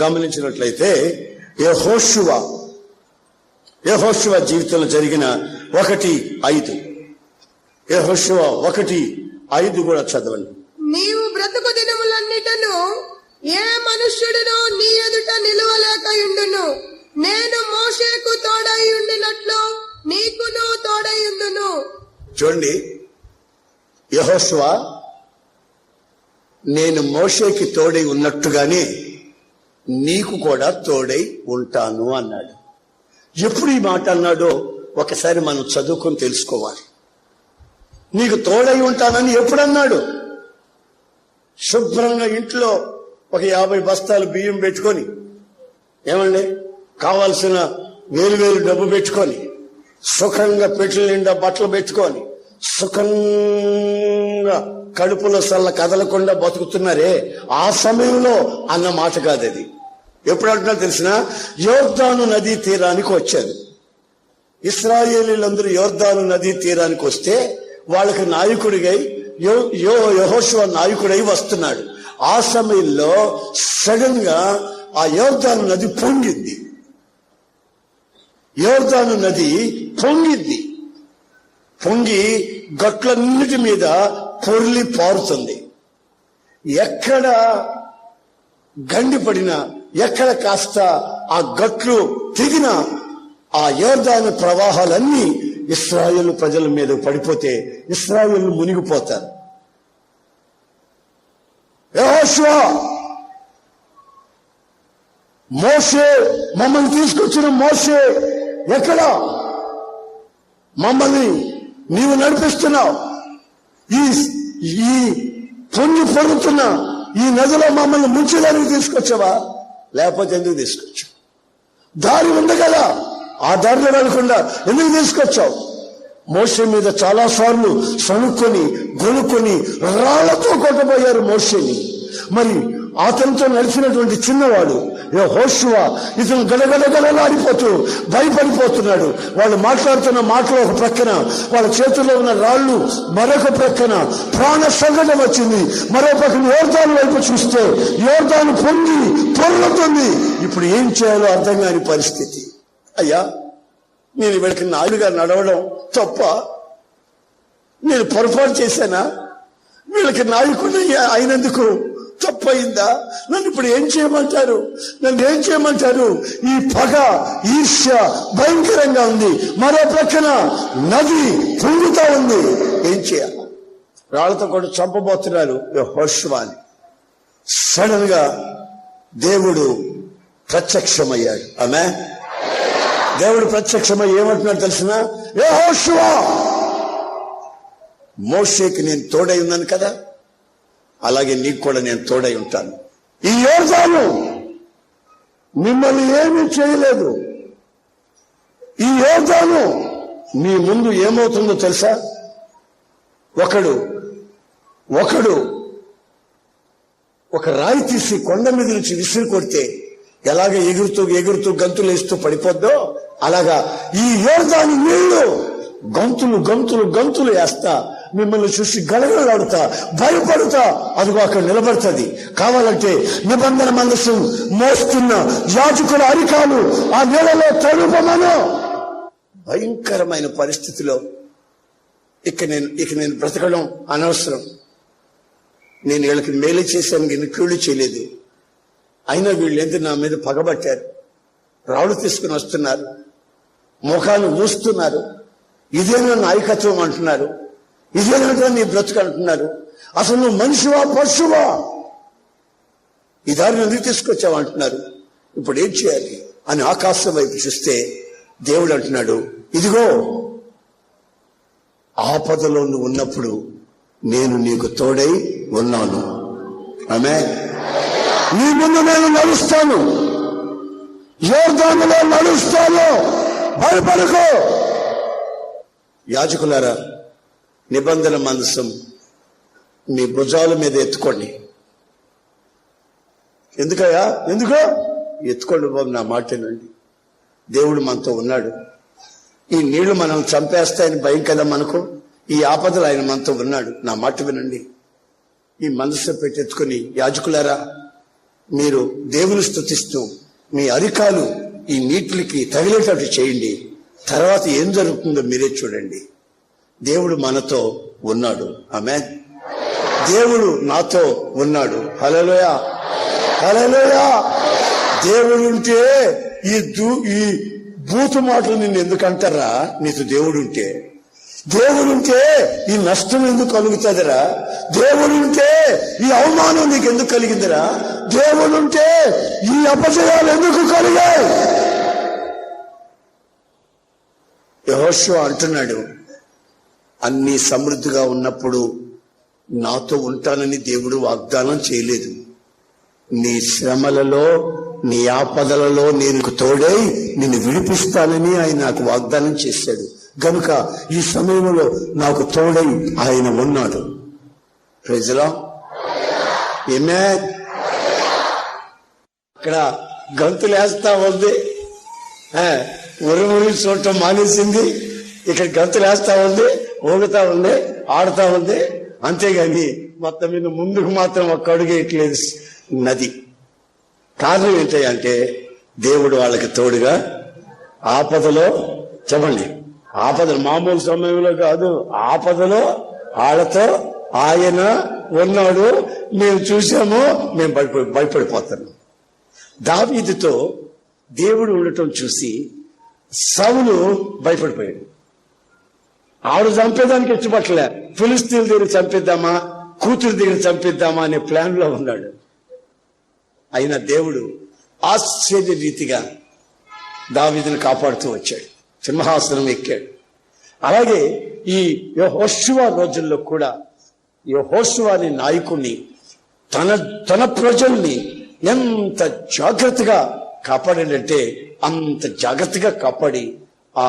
గమనించినట్లయితే యెహోషువ జీవితంలో జరిగిన 1:5 యెహోషువ 1:5 కూడా చదవండి. నీవు బ్రతుకు దినములన్నిటను ఏ మనుష్యుడును నీ ఎదుట నిలువలేకయుండును, నేను మోషేకు తోడై ఉండినట్లు నీకును తోడై ఉండును. చూడండి, యెహోషువ నేను మోషేకి తోడై ఉన్నట్టుగానే నీకు కూడా తోడై ఉంటాను అన్నాడు. ఎప్పుడు ఈ మాట అన్నాడో ఒకసారి మనం చదువుకొని తెలుసుకోవాలి. నీకు తోడై ఉంటానని ఎప్పుడన్నాడు? శుభ్రంగా ఇంట్లో ఒక 50 బస్తాలు బియ్యం పెట్టుకొని, ఏమండి కావాల్సిన వేలు డబ్బు పెట్టుకొని, సుఖంగా పెట్టెల నిండా బట్టలు పెట్టుకొని, సుఖంగా కడుపులో సల్ల కదలకుండా బతుకుతున్నారే, ఆ సమయంలో అన్న మాట కాదు అది. ఎప్పుడు అంటున్నా తెలిసిన, యోర్దాను నదీ తీరానికి వచ్చారు. ఇశ్రాయేలీలందరూ యోర్దాను నదీ తీరానికి వస్తే వాళ్ళకి నాయకుడిగై యెహోషువ నాయకుడై వస్తున్నాడు. ఆ సమయంలో సడన్ గా ఆ యోర్దాను నది పొంగింది. యోర్దాను నది పొంగి గట్లన్నిటి మీద పొర్లి పారుతుంది. ఎక్కడ గండిపడినా, ఎక్కడ కాస్త ఆ గట్లు తెగిన ఆ యోర్దాను ప్రవాహాలన్నీ ఇశ్రాయేలు ప్రజల మీద పడిపోతే ఇశ్రాయేలు మునిగిపోతారు. యెహోషువ, మోషే మమ్మల్ని తీసుకొచ్చిన మోషే, ఎక్కడా మమ్మల్ని నీవు నడిపిస్తున్నావు? ఈ పొంగి పొరుగుతున్న ఈ నదిలో మమ్మల్ని ముంచేదానికి తీసుకొచ్చావా? లేకపోతే ఎందుకు తీసుకొచ్చావు? దారి ఉంది కదా, ఆ దారిలో వెళ్లకుండా ఎందుకు తీసుకొచ్చావు? మోషే మీద చాలా సార్లు సణుక్కొని గొనుక్కొని రాళ్లతో కొట్టబోయారు మోషేని. మరి అతనితో నడిచినటువంటి చిన్నవాడు యెహోషువ, ఇతను గడగడగడలాడిపోతూ భయపడిపోతున్నాడు. వాళ్ళు మాట్లాడుతున్న మాటలు ఒక ప్రక్కన, వాళ్ళ చేతుల్లో ఉన్న రాళ్లు మరొక ప్రక్కన. ప్రాణ సంకటం వచ్చింది. మరో ప్రక్కన యోర్దాను వైపు చూస్తే యోర్దాను పొంగి పొర్లుతుంది. ఇప్పుడు ఏం చేయాలో అర్థం కాని పరిస్థితి. అయ్యా, నేను వీళ్ళకి నాయుడుగా నడవడం తప్ప? నేను పొరపాటు చేశానా? వీళ్ళకి నాయకుడు అయినందుకు తప్పయిందా? నన్ను ఇప్పుడు ఏం చేయమంటారు? నన్ను ఏం చేయమంటారు? ఈ పగ, ఈర్ష్య భయంకరంగా ఉంది. మరో ప్రక్కన నది పొంగుతా ఉంది. ఏం చేయాలి? రాళ్లతో కూడా చంపబోతున్నారు యెహోషువని. సడన్ గా దేవుడు ప్రత్యక్షమయ్యాడు. ఆమె దేవుడు ప్రత్యక్షమై ఏమంటున్నాడు తెలిసిన? యెహోషువ, మోషేకి నేను తోడై ఉన్నాను కదా, అలాగే నీకు కూడా నేను తోడై ఉంటాను. ఈ యోర్దాను మిమ్మల్ని ఏమీ చేయలేదు. ఈ యోర్దాను మీ ముందు ఏమవుతుందో తెలుసా? ఒకడు ఒక రాయి తీసి కొండ మీద నుంచి విసిరి కొడితే ఎలాగ ఎగురుతూ గంతులు వేస్తూ పడిపోద్దో, అలాగా ఈ యోర్దాను నీళ్లు గంతులు వేస్తా మిమ్మల్ని చూసి గడగడలాడుతా భయపడుతా అదిగో అక్కడ నిలబడుతుంది. కావాలంటే నిబంధన మందసం మోస్తున్న యాజకుల అరికాలు ఆ నీళ్ళలో తడుపమను. భయంకరమైన పరిస్థితిలో ఇక నేను బ్రతకడం అనవసరం. నేను వీళ్ళకి మేలు చేశాను, ఎన్ని కీళ్లు చేయలేదు. అయినా వీళ్ళు ఎందుకు నా మీద పగబట్టారు? రాళ్ళు తీసుకుని వస్తున్నారు, ముఖాలు ఊస్తున్నారు. ఇదేనా నాయకత్వం అంటున్నారు, ఇదేనా నీ బ్రతుకు అంటున్నారు. అసలు నువ్వు మనిషివా పశువా? ఈ దారిని ఎందుకు తీసుకొచ్చావు అంటున్నారు. ఇప్పుడు ఏం చేయాలి అని ఆకాశం వైపు చూస్తే దేవుడు అంటున్నాడు, ఇదిగో ఆపదలో నువ్వు ఉన్నప్పుడు నేను నీకు తోడై ఉన్నాను. ఆమేన్. నీ ముందు నేను నడుస్తాను, యోర్దానులో నడుస్తాను, భయపడకు. యాజకులారా, నిబంధన మందసం మీ భుజాల మీద ఎత్తుకోండి. ఎందుకయ్యా? ఎందుకో ఎత్తుకోండి బాబు, నా మాట వినండి. దేవుడు మనతో ఉన్నాడు. ఈ నీళ్లు మనం చంపేస్తాయని భయం కదా మనకు. ఈ ఆపదలు ఆయన మనతో ఉన్నాడు. నా మాట వినండి. ఈ మనసు పెట్టెత్తుకుని, యాజకులారా మీరు దేవుని స్తుతిస్తూ మీ అరికాలు ఈ నీటికి తగిలేటట్టు చేయండి. తర్వాత ఏం జరుగుతుందో మీరే చూడండి. దేవుడు మనతో ఉన్నాడు. ఆమేన్. దేవుడు నాతో ఉన్నాడు. హల్లెలూయా, హల్లెలూయా. దేవుడుంటే ఈ బూతు మాటలు నిన్ను ఎందుకు అంటారా? నీకు దేవుడుంటే, దేవుడుంటే ఈ నష్టం ఎందుకు కలుగుతుందిరా? దేవుడుంటే ఈ అవమానం నీకు ఎందుకు కలిగిందిరా? దేవుడుంటే ఈ అపజయాలు ఎందుకు కలిగాయి? యెహోషువ అంటున్నాడు, అన్ని సమృద్ధిగా ఉన్నప్పుడు నాతో ఉంటానని దేవుడు వాగ్దానం చేయలేదు. నీ శ్రమలలో, నీ ఆపదలలో నేను తోడై నిన్ను విడిపిస్తానని ఆయన నాకు వాగ్దానం చేశాడు. గనుక ఈ సమయంలో నాకు తోడై ఆయన ఉన్నాడు. Praise the lord. ఆమేన్. ఇక్కడ గంతులేస్తా ఉంది, ఉరుమురి చూడటం మానేసింది. ఇక్కడ గంతులేస్తా ఉంది, ఊగుతా ఉంది, ఆడుతా ఉంది. అంతేగాని మొత్తం మీద ముందుకు మాత్రం ఒక్క అడుగేయట్లేదు నది. కారణం ఏంటంటే దేవుడు వాళ్ళకి తోడుగా ఆపదలో, చెప్పండి, ఆపదలు మామూలు సమయంలో కాదు, ఆపదలో వాళ్ళతో ఆయన ఉన్నాడు. మేము చూసాము, మేము భయపడిపోతాము. దావీదుతో దేవుడు ఉండటం చూసి సౌలు భయపడిపోయాడు. ఆడు చంపేదానికి ఇష్టపట్టలే. ఫిలిస్తీన్ల దగ్గర చంపిద్దామా, కూతురు దగ్గర చంపిద్దామా అనే ప్లాన్ లో ఉన్నాడు. అయినా దేవుడు ఆశ్చర్య రీతిగా దావీదును కాపాడుతూ వచ్చాడు. సింహాసనం ఎక్కాడు. అలాగే ఈ యెహోషువ రోజుల్లో కూడా యెహోషువ అనే నాయకుడిని తన ప్రజల్ని ఎంత జాగ్రత్తగా కాపాడాడంటే అంత జాగ్రత్తగా కాపాడి ఆ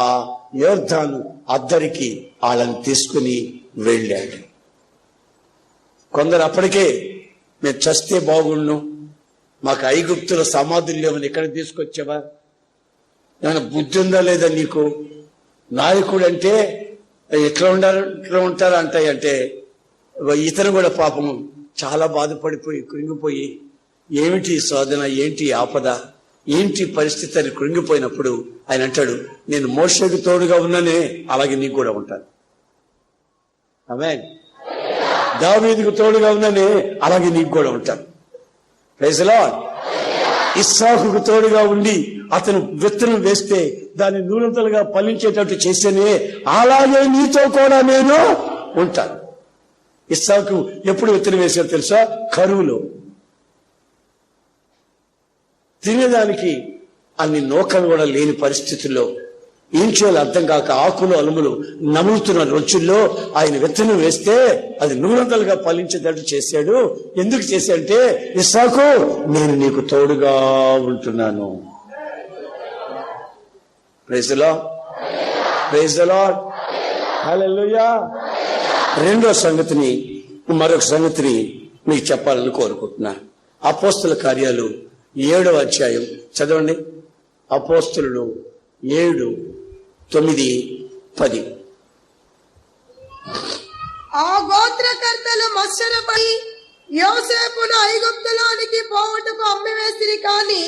యోర్దాను అద్దరికి వాళ్ళని తీసుకుని వెళ్ళాడు. కొందరు అప్పటికే మేము చస్తే బాగుండు, మాకు ఐగుప్తుల సమాధులు లేవని ఎక్కడ తీసుకొచ్చావా, ఏమైనా బుద్ధి ఉందా లేదా నీకు, నాయకుడు అంటే ఎట్లా ఉంటారు అంటాయి అంటే ఇతను కూడా పాపం చాలా బాధపడిపోయి కృంగిపోయి ఏమిటి శోధన, ఏంటి ఆపద, ఏంటి పరిస్థితి అని కృంగిపోయినప్పుడు ఆయన అంటాడు, నేను మోషేకు తోడుగా ఉన్నానే అలాగే నీకు కూడా ఉంటాను. ఆమేన్. దావీదుకు తోడుగా ఉన్నానే అలాగే నీకు కూడా ఉంటాను. Praise the lord. ఇస్సాకుకు తోడుగా ఉండి అతను విత్తనం వేస్తే దాన్ని నూరంతలుగా ఫలించేటట్టు చేస్తేనే అలాగే నీతో కూడా నేను ఉంటాను. ఇస్సాకు ఎప్పుడు విత్తనం వేసారో తెలుసా? కరువులో. తినేదానికి అన్ని నూకలు కూడా లేని పరిస్థితుల్లో ఏం చేయాలో అర్థం కాక ఆకులు అలుములు నములుతున్న రోజుల్లో ఆయన విత్తనం వేస్తే అది నూరంతలుగా ఫలించేటట్టు చేశాడు. ఎందుకు చేశాడంటే, ఇస్సాకు నేను నీకు తోడుగా ఉంటున్నాను. Praise the lord. Praise the lord. Hallelujah. మరొక సంగతిని మీకు చెప్పాలని కోరుకుంటున్నాను. అపోస్తల కార్యాలు 7వ అధ్యాయం చదవండి. అపోస్తలులు 7, 9, 10. ఆ గోత్రకర్తలు మత్సరపడి యోసేపును ఐగుప్తులోనికి పోవుటకు అమ్మివేసిరి, కాని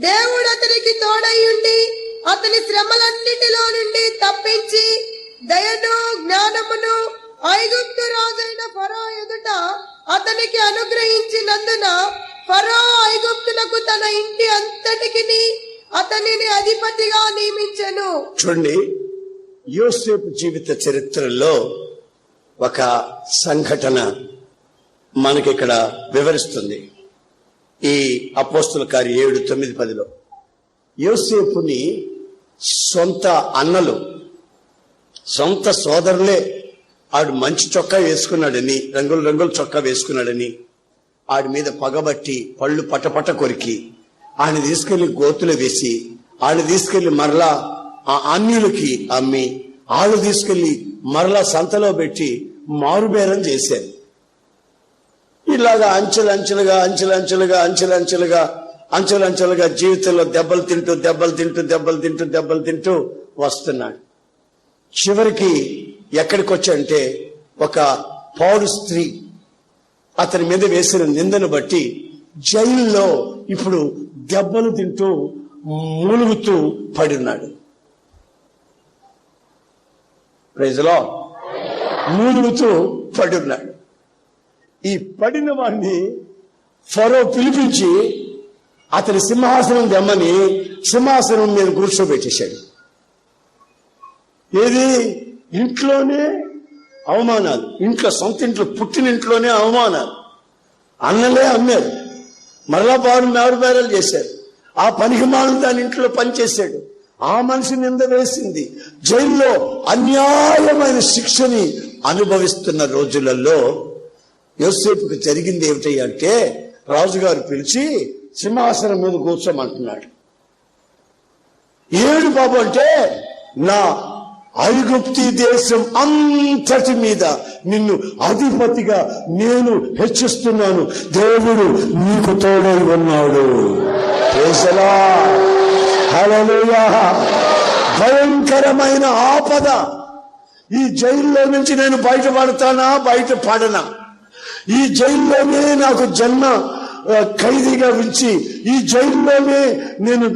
దేవుడు అతనికి తోడయ్యుండి అతని శ్రమలన్నిటిలో నుండి తప్పించి దయను జ్ఞానమును ఐగుప్తు రాజైన ఫరో ఎదుట అతనికి అనుగ్రహించినందున ఫరో ఐగుప్తులకు తన ఇంటి అంతటికి అతనిని అధిపతిగా నియమించెను. చూడండి, యోసేపు జీవిత చరిత్రలో ఒక సంఘటన మనకిక్కడ వివరిస్తుంది. ఈ అపోస్తల కార్యం 7, 9, 10లో యోసేపుని సొంత అన్నలు, సొంత సోదరులే ఆడు మంచి చొక్కా వేసుకున్నాడని, రంగుల చొక్కా వేసుకున్నాడని ఆడి మీద పగబట్టి పళ్ళు పటపట కొరికి ఆయన తీసుకెళ్లి గోతులు వేసి ఆయన తీసుకెళ్లి మరలా ఆ అన్యులకి అమ్మి ఆళ్ళు తీసుకెళ్లి మరలా సంతలో పెట్టి మారుబేరం చేశారు. ఇలాగా అంచెలంచెలుగా జీవితంలో దెబ్బలు తింటూ వస్తున్నాడు. చివరికి ఎక్కడికి వచ్చాడంటే ఒక పౌరు స్త్రీ అతని మీద వేసిన నిందను బట్టి జైల్లో ఇప్పుడు దెబ్బలు తింటూ మూలుగుతూ పడినాడు. Praise the lord. మూలుగుతూ పడినాడు. ఈ పడిన వాడిని ఫరో పిలిపించి అతని సింహాసనం దెమ్మని సింహాసనం మీద కూర్చోబెట్టేశాడు. ఏది? ఇంట్లోనే అవమానాలు, సొంత ఇంట్లో పుట్టిన ఇంట్లోనే అవమానాలు. అన్నలే అమ్మారు, మరలా మారుబేరాలు చేశారు. ఆ పనికి మాను దాని ఇంట్లో పనిచేశాడు. ఆ మనిషి నింద వేసింది. జైల్లో అన్యాయమైన శిక్షని అనుభవిస్తున్న రోజులలో యోసేపుకు జరిగింది ఏమిటి అంటే, రాజుగారు పిలిచి సింహాసనం మీద కూర్చోమంటున్నాడు. ఏడు బాబు అంటే, నా ఐగుప్తి దేశం అంతటి మీద నిన్ను అధిపతిగా నేను హెచ్చిస్తున్నాను. దేవుడు నీకు తోడై ఉన్నాడు. Praise the lord. హల్లెలూయా. భయంకరమైన ఆపద. ఈ జైల్లో నుంచి నేను బయటపడనా? ఈ జైల్లోనే నాకు జన్మ ఖైదీగా ఉంచి ఈ జైల్లోనే నేను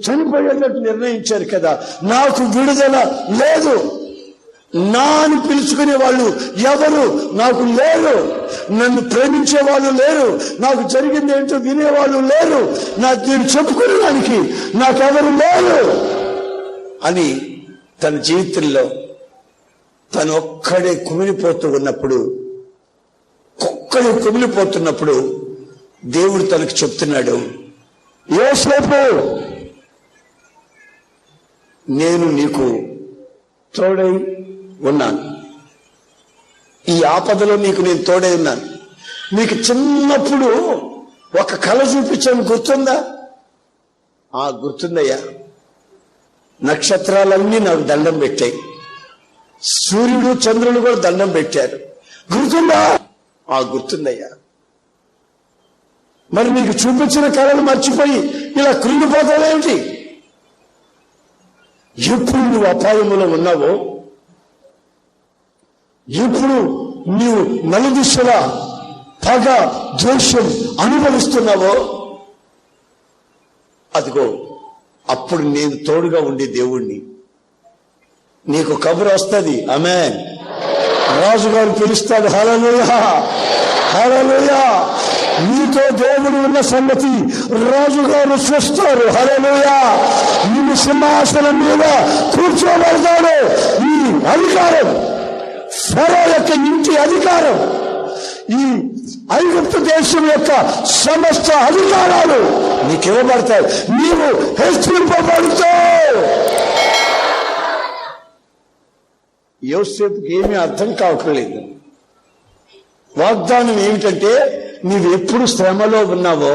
చనిపోయేటట్టు నిర్ణయించారు కదా, నాకు విడుదల లేదు. నా అని పిలుచుకునే వాళ్ళు ఎవరు నాకు లేరు. నన్ను ప్రేమించే వాళ్ళు లేరు. నాకు జరిగింది ఏంటో వినేవాళ్ళు లేరు. నేను చెప్పుకునేదానికి నాకెవరు లేరు అని తన జీవితంలో తను ఒక్కడే కుమిలిపోతున్నప్పుడు దేవుడు తనకు చెప్తున్నాడు, యోసేపు నేను నీకు తోడై ఉన్నాను. ఈ ఆపదలో నీకు నేను తోడై ఉన్నాను. నీకు చిన్నప్పుడు ఒక కళ చూపించాను, గుర్తుందా? గుర్తుందయ్యా. నక్షత్రాలన్నీ నాకు దండం పెట్టాయి, సూర్యుడు చంద్రుడు కూడా దండం పెట్టారు. గుర్తుందా? గుర్తుందయ్యా. మరి నీకు చూపించిన కళను మర్చిపోయి ఇలా కృంగిపోతావేమిటి? ఎప్పుడు నువ్వు అపాయములో ఉన్నావో, ఎప్పుడు నీవు నలుదిశల పగ ద్వేషం అనుభవిస్తున్నావో, అదిగో అప్పుడు నేను తోడుగా ఉండే దేవుణ్ణి. నీకు కబురు వస్తుంది. ఆమేన్. రాజుగారు పిలుస్తాడు. హల్లెలూయా, హల్లెలూయా. నీతో దేవుడు ఉన్న సంగతి రాజుగారు చూస్తారు. హల్లెలూయా. నిన్ను సింహాసనం మీద కూర్చోబెడతాడు. ఈ అధికారం, ఫరో యొక్క ఇంటి అధికారం, ఈ ఐగుప్తు దేశం యొక్క సమస్త అధికారాలు నీకు ఇవ్వబడతాయి. నీవు హెచ్చరింపబడతావు. యోసేపుకి ఏమీ అర్థం కావట్లేదు. వాగ్దానం ఏమిటంటే, నీవు ఎప్పుడు శ్రమలో ఉన్నావో,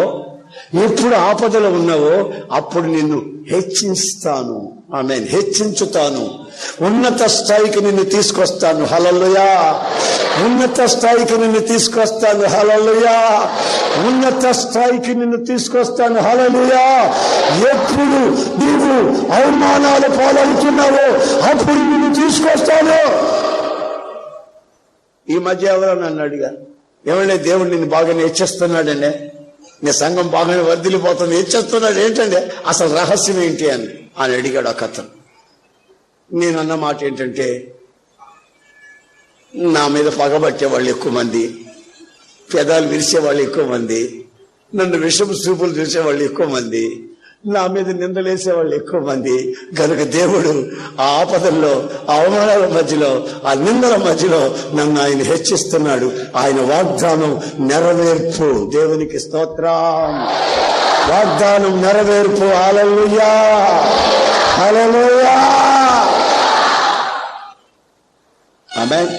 ఎప్పుడు ఆపదలో ఉన్నావో అప్పుడు నిన్ను హెచ్చిస్తాను. ఆమేన్. హెచ్చించుతాను. ఉన్నత స్థాయికి నిన్ను తీసుకొస్తాను. హల్లెలూయా. ఉన్నత స్థాయికి నిన్ను తీసుకొస్తాను. హల్లెలూయా. ఉన్నత స్థాయికి నిన్ను తీసుకొస్తాను. హల్లెలూయా. ఎప్పుడు నీవు అవమానాలు పాలవుతున్నావో అప్పుడు నిన్ను తీసుకొస్తాను. ఈ మధ్య ఎవరో నన్ను అడిగారు, ఏమంటే దేవుడు నిన్ను బాగా హెచ్చిస్తున్నాడండి, నీ సంఘం బాగానే వర్ధిల్లిపోతుంది, హెచ్చిస్తున్నాడు ఏంటండి, అసలు రహస్యం ఏంటి అని అడిగాడు ఒక అతను. నేనన్న మాట ఏంటంటే, నా మీద పగబట్టే వాళ్ళు ఎక్కువ మంది, పెదాలు విరిచేవాళ్ళు ఎక్కువ మంది, నన్ను విషపు చూపులు చూసేవాళ్ళు ఎక్కువ మంది, నా మీద నిందలేసేవాళ్ళు ఎక్కువ మంది. కనుక దేవుడు ఆ ఆపదల్లో, ఆ అవమానాల మధ్యలో, ఆ నిందల మధ్యలో నన్ను ఆయన హెచ్చిస్తున్నాడు. ఆయన వాగ్దానం నెరవేర్పు. దేవునికి స్తోత్రం. వాగ్దానం నెరవేర్పు. హల్లెలూయా, హల్లెలూయా. ఆమేన్,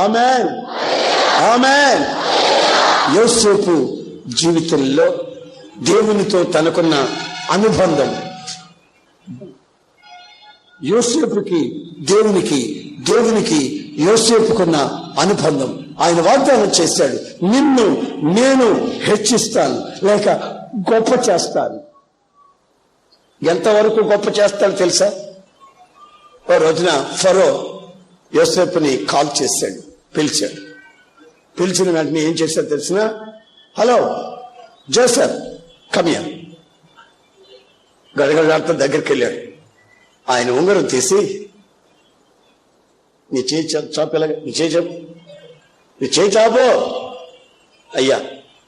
ఆమేన్, ఆమేన్. యోసేపు జీవితంలో దేవునితో తనకున్న అనుబంధం, యోసేపుకి దేవునికి యోసేపుకున్న అనుబంధం. ఆయన వాగ్దానం చేశాడు, నిన్ను నేను హెచ్చిస్తాను, లేక గొప్ప చేస్తాను. ఎంతవరకు గొప్ప చేస్తాడు తెలుసా? ఓ రోజున ఫరో యోసేపుని కాల్ చేశాడు, పిలిచాడు. పిలిచిన వెంటనే ఏం చేశాడు తెలిసిన? Hello Joseph, come here. గడగడతో దగ్గరికి వెళ్ళాడు. ఆయన ఉంగరం తీసి, నీ చేయి చాపేలాగా, నీ చేయి చాపు, నీ చేయి చాపో. అయ్యా,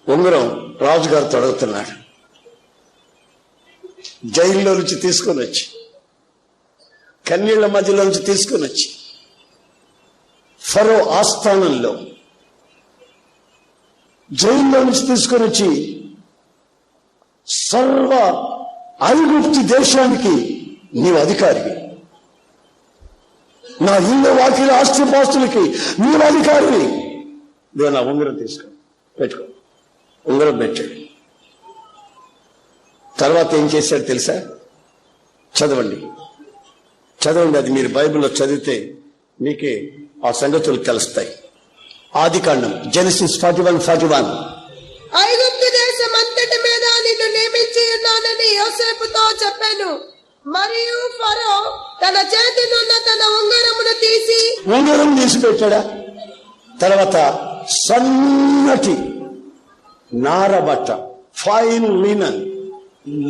ఉంగరం రాజుగారు తొడుగుతున్నాడు. జైల్లో నుంచి తీసుకొని వచ్చి, కన్నీళ్ల మధ్యలో నుంచి తీసుకొని వచ్చి, ఫరో ఆస్థానంలో జైల్లో నుంచి తీసుకొని వచ్చి సర్వ ఐగుప్తు దేశానికి నీవు అధికారివి, నా ఇల్లు వాకిల ఆస్తిపాస్తులకి నీవు అధికారివి. నువ్వు నా ఉంగరం తీసుకో, పెట్టుకో. ఉంగరం పెట్టాడు. తర్వాత ఏం చేశాడు తెలుసా? చదవండి, అది మీరు బైబిల్లో చదివితే మీకే ఆ సంగతులు తెలుస్తాయి. ఆదికాండం, జెనసిస్ 41:41. ఐగుప్తు దేశం అంతటి మీద నిన్ను నియమించి ఉన్నానని యోసేపుతో చెప్పాను. మరియు ఫరో తన చేతినున్న తన ఉంగరమును తీసి పెట్టాడా? తర్వాత సన్నటి నారబట్ట, ఫైన్ లినన్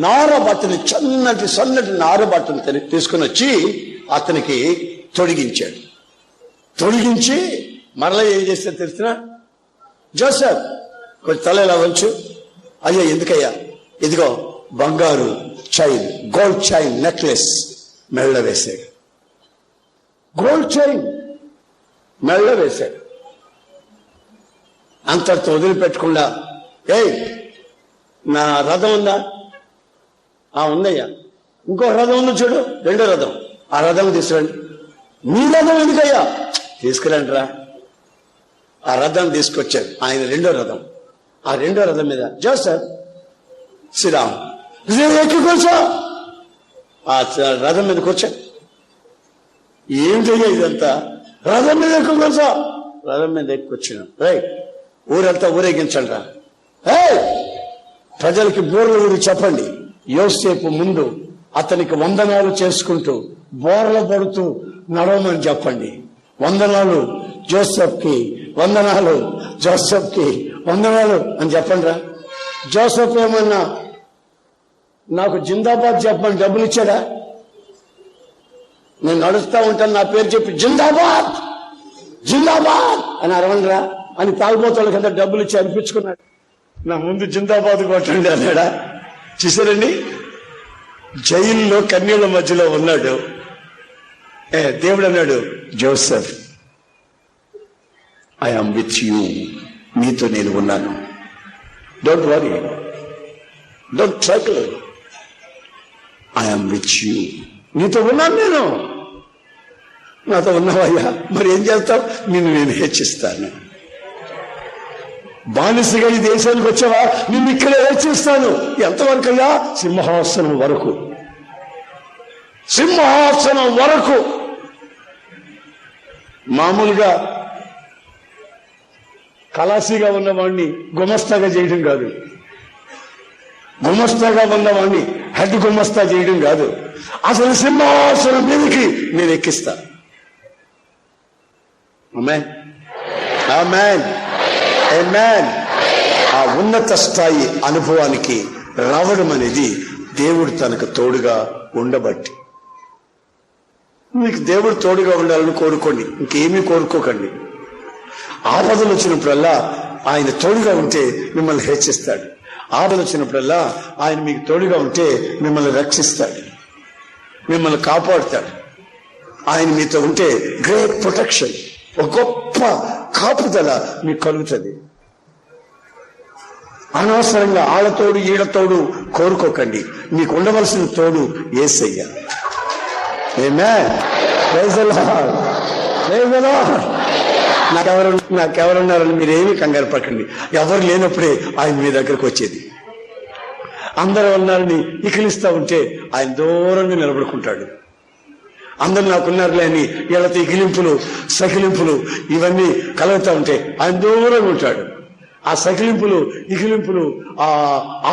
నారబట్టని, సన్నటి నారబట్టను తీసుకుని వచ్చి అతనికి తొడిగించాడు. తొడిగించి మరలా ఏం చేస్తే తెలిసిన? జోసెఫ్, కొంచెం తల ఇలా వంచు. అయ్యా, ఎందుకయ్యా? ఇదిగో బంగారు చైన్, గోల్డ్ చైన్ నెక్లెస్ మెళ్ళ వేశాడు. గోల్డ్ చైన్ మెళ్ళ వేశాడు. అంతటితో వదిలిపెట్టకుండా, ఏయ్, నా రథం ఉందా? ఉందయ్యా. ఇంకో రథం ఉంది చూడు, రెండో రథం. ఆ రథం తీసుకురండి. మీ రథం ఎందుకయ్యా? తీసుకురండి రా. ఆ రథం తీసుకొచ్చాడు. ఆయన రెండో రథం. ఆ రెండో రథం మీద జోసెఫ్ శ్రీరామ్ ఎక్కి కూర్చో. ఆ రథం మీద కూర్చో. ఏంటయ్యా ఇదంతా? రథం మీద ఎక్కువ కూర్చో. రథం మీద ఎక్కువ వచ్చిన రైట్. ఊరంతా ఊరేగించండి రా. ప్రజలకి బోర్ల ఊరి చెప్పండి. యోసేపు ముందు అతనికి వందనాలు చేసుకుంటూ బోర్ల పడుతూ నడవమని చెప్పండి. వందనాలు జోసెఫ్కి, వందనాలు జోసెఫ్కి, వందనాలు అని చెప్పండి రా. జోసెఫ్ ఏమన్నా నాకు జిందాబాద్ చెప్పమని డబ్బులు ఇచ్చాడా? నేను నడుస్తా ఉంటాను, నా పేరు చెప్పి జిందాబాద్ జిందాబాద్ అని అరవండిరా అని తాగుబోతాళ్ళ కింద డబ్బులు ఇచ్చి అనిపించుకున్నాడు. నా ముందు జిందాబాద్ కొట్టండి అన్నాడా? చూసారండి, జైల్లో కన్నీళ్ల మధ్యలో ఉన్నాడు. దేవుడు అన్నాడు, Joseph I am with you, నీతో నేను ఉన్నాను. Don't worry, don't trouble, I am with you, నీతో ఉన్నాను నేను. నాతో ఉన్నావయ్యా, మరి ఏం చేస్తావు? నిన్ను నేను హెచ్చిస్తాను. బానిసగా ఈ దేశానికి వచ్చావా? నిన్ను ఇక్కడే హెచ్చిస్తాను. ఎంతవరకు అయ్యా? సింహాసనం వరకు, సింహాసనం వరకు. మామూలుగా కలాసీగా ఉన్నవాడిని గుమస్తాగా చేయడం కాదు, గుమస్తాగా ఉన్నవాడిని హెడ్ గుమస్తా చేయడం కాదు, అసలు సింహాసనం మీదకి నేను ఎక్కిస్తా. ఆమేన్, ఆమేన్, ఆమేన్. ఆ ఉన్నత స్థాయి అనుభవానికి రావడం అనేది దేవుడు తనకు తోడుగా ఉండబట్టి. మీకు దేవుడు తోడుగా ఉండాలని కోరుకోండి, ఇంకేమీ కోరుకోకండి. ఆపదలు వచ్చినప్పుడల్లా ఆయన తోడుగా ఉంటే మిమ్మల్ని హెచ్చిస్తాడు. ఆపదలు వచ్చినప్పుడల్లా ఆయన మీకు తోడుగా ఉంటే మిమ్మల్ని రక్షిస్తాడు, మిమ్మల్ని కాపాడుతాడు. ఆయన మీతో ఉంటే గ్రేట్ ప్రొటెక్షన్, ఒక గొప్ప కాపుదల మీకు కలుగుతుంది. అనవసరంగా ఆళ్ళతోడు ఈళ్ళతోడు కోరుకోకండి. మీకు ఉండవలసిన తోడు Yesayya. Amen, praise the lord, praise the lord. నాకెవరున్నారని మీరేమీ కంగారు పడకండి. ఎవరు లేనప్పుడే ఆయన మీ దగ్గరకు వచ్చేది. అందరూ ఉన్నారని ఇకిలిస్తా ఉంటే ఆయన దూరంగా నిలబడుకుంటాడు. అందరు నాకున్నారులే అని వీళ్ళతో ఇకిలింపులు సకిలింపులు ఇవన్నీ కలుగుతూ ఉంటే ఆయన దూరంగా ఉంటాడు. ఆ సకిలింపులు ఇకిలింపులు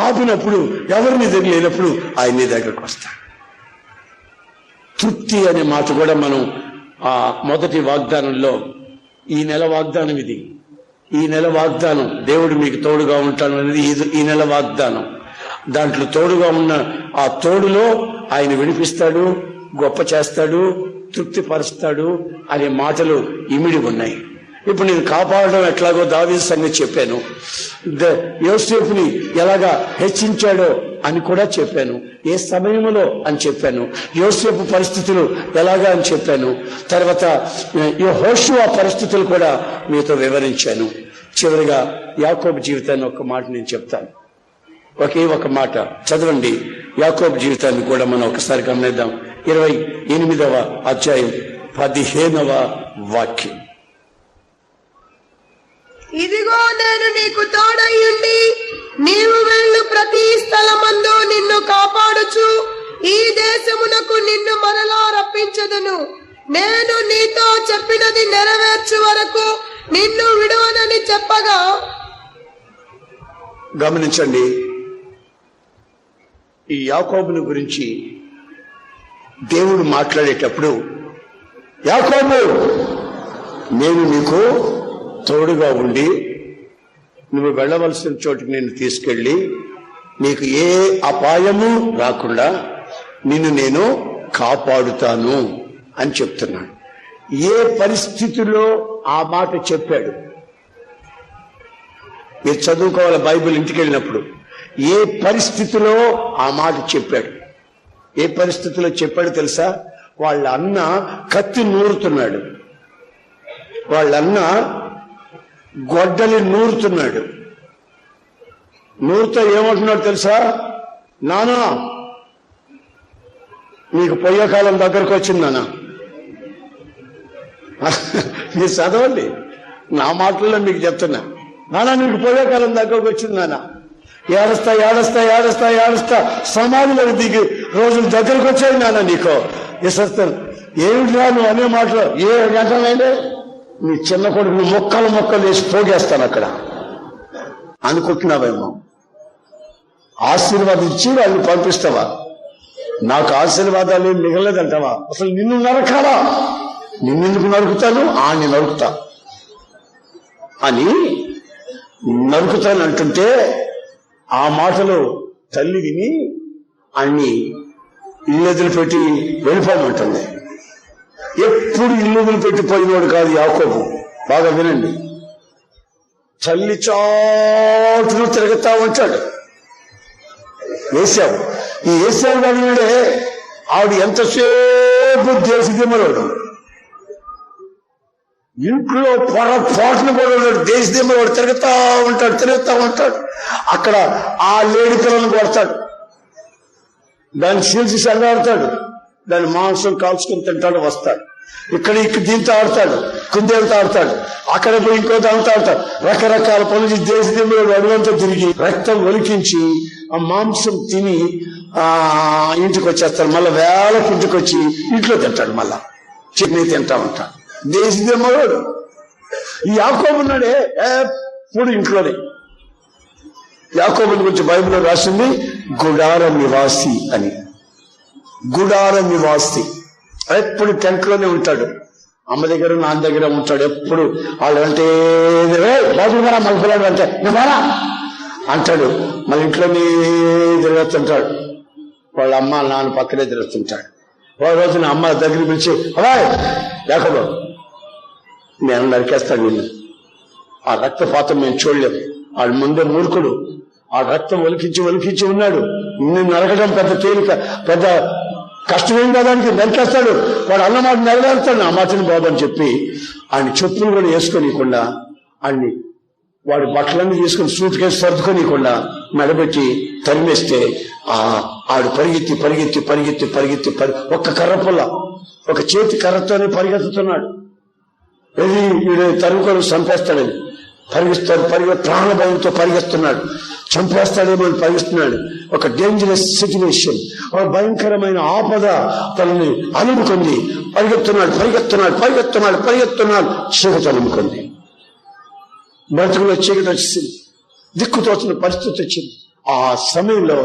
ఆపినప్పుడు, ఎవరు నీ దగ్గర లేనప్పుడు ఆయన నీ దగ్గరకు వస్తాడు. తృప్తి అనే మాట కూడా మనం ఆ మొదటి వాగ్దానంలో, ఈ నెల వాగ్దానం ఇది, ఈ నెల వాగ్దానం దేవుడు మీకు తోడుగా ఉంటాను అనేది ఈ నెల వాగ్దానం. దాంట్లో తోడుగా ఉన్న ఆ తోడులో ఆయన విడిపిస్తాడు, గొప్ప చేస్తాడు, తృప్తిపరుస్తాడు అనే మాటలు ఇమిడి ఉన్నాయి. ఇప్పుడు నేను కాపాడడం ఎట్లాగో దావీదు సంగతి చెప్పాను, యోసేపుని ఎలాగా హెచ్చించాడో అని కూడా చెప్పాను, ఏ సమయంలో అని చెప్పాను, యోసేపు పరిస్థితులు ఎలాగా అని చెప్పాను. తర్వాత యెహోషువ పరిస్థితులు కూడా మీతో వివరించాను. చివరిగా యాకోబు జీవితాన్ని ఒక మాట నేను చెప్తాను. ఒకే ఒక మాట చదవండి. యాకోబు జీవితాన్ని కూడా మనం ఒకసారి గమనిద్దాం. 28వ అధ్యాయం 15వ వాక్యం. ఇదిగో నేను నీకు తోడయ్యుండి నీవు వెళ్ళు ప్రతి స్థలమందు నిన్ను కాపాడుచు ఈ దేశమునకు నిన్ను మరలా రప్పించదును. నేను నీతో చెప్పినది నెరవేర్చు వరకు నిన్ను విడువనని చెప్పగా. గమనించండి, ఈ యాకోబుని గురించి దేవుడు మాట్లాడేటప్పుడు, యాకోబు నేను నీకు తోడుగా ఉండి నువ్వు వెళ్ళవలసిన చోటుకి నేను తీసుకెళ్లి నీకు ఏ అపాయము రాకుండా నిన్ను నేను కాపాడుతాను అని చెప్తున్నాను. ఏ పరిస్థితిలో ఆ మాట చెప్పాడు? మీరు చదువుకోవాలి బైబిల్ ఇంటికి వెళ్ళినప్పుడు. ఏ పరిస్థితిలో ఆ మాట చెప్పాడు? ఏ పరిస్థితిలో చెప్పాడు తెలుసా? వాళ్ళ అన్న కత్తి నూరుతున్నాడు, వాళ్ళ అన్న గొడ్డలి నూరుతున్నాడు. నూరుతో ఏమంటున్నాడు తెలుసా? నానా నీకు పోయే కాలం దగ్గరకు వచ్చింది నాన్న. మీరు చదవండి, నా మాటల్లో మీకు చెప్తున్నా. నాన్న నీకు పోయే కాలం దగ్గరకు వచ్చింది నాన్న. ఏడుస్తా ఏడుస్తా ఏడుస్తా ఏడుస్తా సమాధిలో దిగి రోజులు దగ్గరకు వచ్చాయి నాన్న. నీకు ఇస్తాను ఏమిటి నువ్వు అనే మాటలు ఏ గంటలైనా నీ చిన్న కొడుకుని మొక్కలు మొక్కలు వేసి పోగేస్తాను అక్కడ అనుకుంటున్నావేమో. ఆశీర్వాదించి వాళ్ళని పంపిస్తావా? నాకు ఆశీర్వాదాలు ఏం మిగలదంటావా? అసలు నిన్ను నరకాలా? నిన్నెందుకు నరుకుతాను? ఆన్ని నరుకుతా అని నరుకుతానంటుంటే ఆ మాటలు తల్లి విని అన్ని ఇల్లు వదిలిపెట్టి వెళ్ళిపోమంటుంది. ఎప్పుడు ఇల్లు వదిలిపెట్టిపోయినోడు కాదు యాకోబు. బాగా వినండి. తల్లి చాటును తిరుగుతా ఉంటాడు ఏశావు. ఈ ఏశావు కాడినాడే ఆవిడ ఎంతసేపు దేశదిమ్మలోడు, ఇంట్లో పొరపాటును కూడా దేశదిమ్మలోడు తిరుగుతా ఉంటాడు. అక్కడ ఆ లేడి పిల్లలను కొడతాడు, దాన్ని చీల్చి సంగాడతాడు, దాని మాంసం కాల్చుకుని తింటాడు, వస్తాడు. ఇక్కడ దీంతో ఆడతాడు, కుందేలతో ఆడతాడు, అక్కడ పోయి ఇంకో దాంతో ఆడతాడు. రకరకాల పనులు దేశదిమ్మలోడు అడుగంతా తిరిగి రక్తం ఒలికించి ఆ మాంసం తిని ఇంటికి వచ్చేస్తాడు. మళ్ళా వేళకు ఇంటికి వచ్చి ఇంట్లో తింటాడు, మళ్ళా చట్నీ తింటా ఉంటాడు. దేశదిమ్మలోడు. ఈ యాకోబు ఉన్నాడే ఎప్పుడు ఇంట్లోనే. యాకోబుని గురించి బైబిల్లో రాసింది గుడార నివాసి అని. గుడార నివాసి ఎప్పుడు టెంట్లోనే ఉంటాడు. అమ్మ దగ్గర నాన్న దగ్గర ఉంటాడు. ఎప్పుడు వాళ్ళు అంటే బాగున్నారా మగపిల్లాడు అంటే నువ్వారా అంటాడు. మళ్ళీ ఇంట్లోనే తిరుగుతుంటాడు. వాళ్ళ అమ్మ నాన్న పక్కనే తిరుగుతుంటాడు. ఒక రోజున అమ్మ దగ్గర పిలిచి అబ్బాయి యాకోబు నేను నరికేస్తాను నిన్ను, ఆ రక్తపాతం మేము చూడలేము. వాడు ముందే మూర్ఖుడు, ఆ రక్తం ఒలికించి ఉన్నాడు. నిన్ను నరకడం పెద్ద తేలిక, పెద్ద కష్టమేం కాదానికి నరికేస్తాడు. వాడు అన్నమాట నెరవేరుతాడు. ఆ మాటని బాబని చెప్పి ఆయన చెప్పులు కూడా వేసుకోనీయకుండా, ఆయన్ని వాడి బట్టలన్నీ తీసుకుని సూట్ కేసు సర్దుకోనీయకుండా మెడబెట్టి తరిమేస్తే ఆడు పరిగెత్తి ఒక్క కర్ర పుల్ల, ఒక చేతి కర్రతోనే పరిగెత్తుతున్నాడు. ఇది వీడు తరుముకొని చంపేస్తాడని ప్రాణభయంతో పరిగెత్తున్నాడు. చంపేస్తాడేమో అని పరిగెత్తున్నాడు. ఒక డేంజరస్ సిచ్యువేషన్, ఒక భయంకరమైన ఆపద తనని అలుముకుంది. పరిగెత్తున్నాడు. చీకటి అలుముకుంది. బ్రతుకులో చీకటి వచ్చింది, దిక్కుతోచిన పరిస్థితి వచ్చింది. ఆ సమయంలో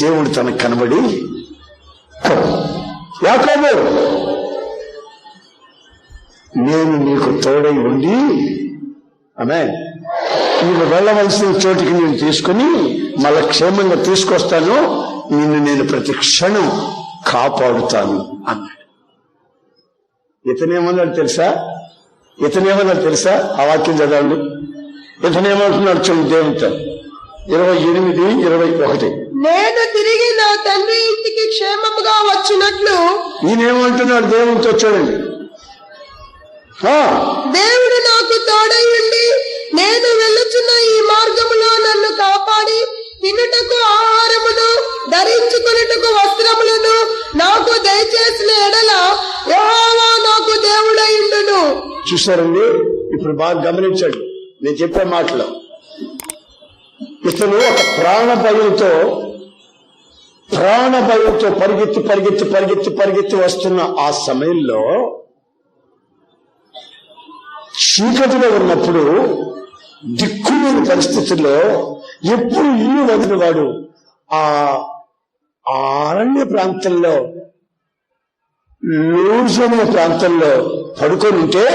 దేవుడు తనకు కనబడి యాకోబు నేను నీకు తోడై ఉండి ఆమేన్ నీవు వెళ్ళవలసిన చోటికి నేను తీసుకుని మళ్ళా క్షేమంగా తీసుకొస్తాను, నిన్ను నేను ప్రతి క్షణం కాపాడుతాను అన్నాడు. ఇతనేమన్నాడు తెలుసా? ఆ వాక్యం చదవండి. ఇతనేమంటున్నాడు చూడండి దేవునితో 28:21. నేను తిరిగి నా తండ్రి ఇంటికి క్షేమముగా వచ్చినట్లు. ఈయనేమంటున్నాడు దేవునితో చూడండి. దేవుడు నాకు తోడయ్యుండి నేను వెళ్ళుచున్న ఈ మార్గములో నన్ను కాపాడి తినుటకు ఆహారమును ధరించుకొనుటకు వస్త్రములను నాకు దయచేసిన ఎడల యెహోవా నాకు దేవుడయ్యుండును. చూశారండి, ఇప్పుడు బాగా గమనించండి నేను చెప్పే మాటలో. ఇతను ఒక ప్రాణ భయంతో పరిగెత్తి వస్తున్న ఆ సమయంలో చీకటిలో ఉన్నప్పుడు దిక్కులేని పరిస్థితుల్లో ఎప్పుడు ఇల్లు వదిలిన వాడు ఆ అరణ్య ప్రాంతంలో లూజమైన ప్రాంతంలో పడుకొని ఉంటే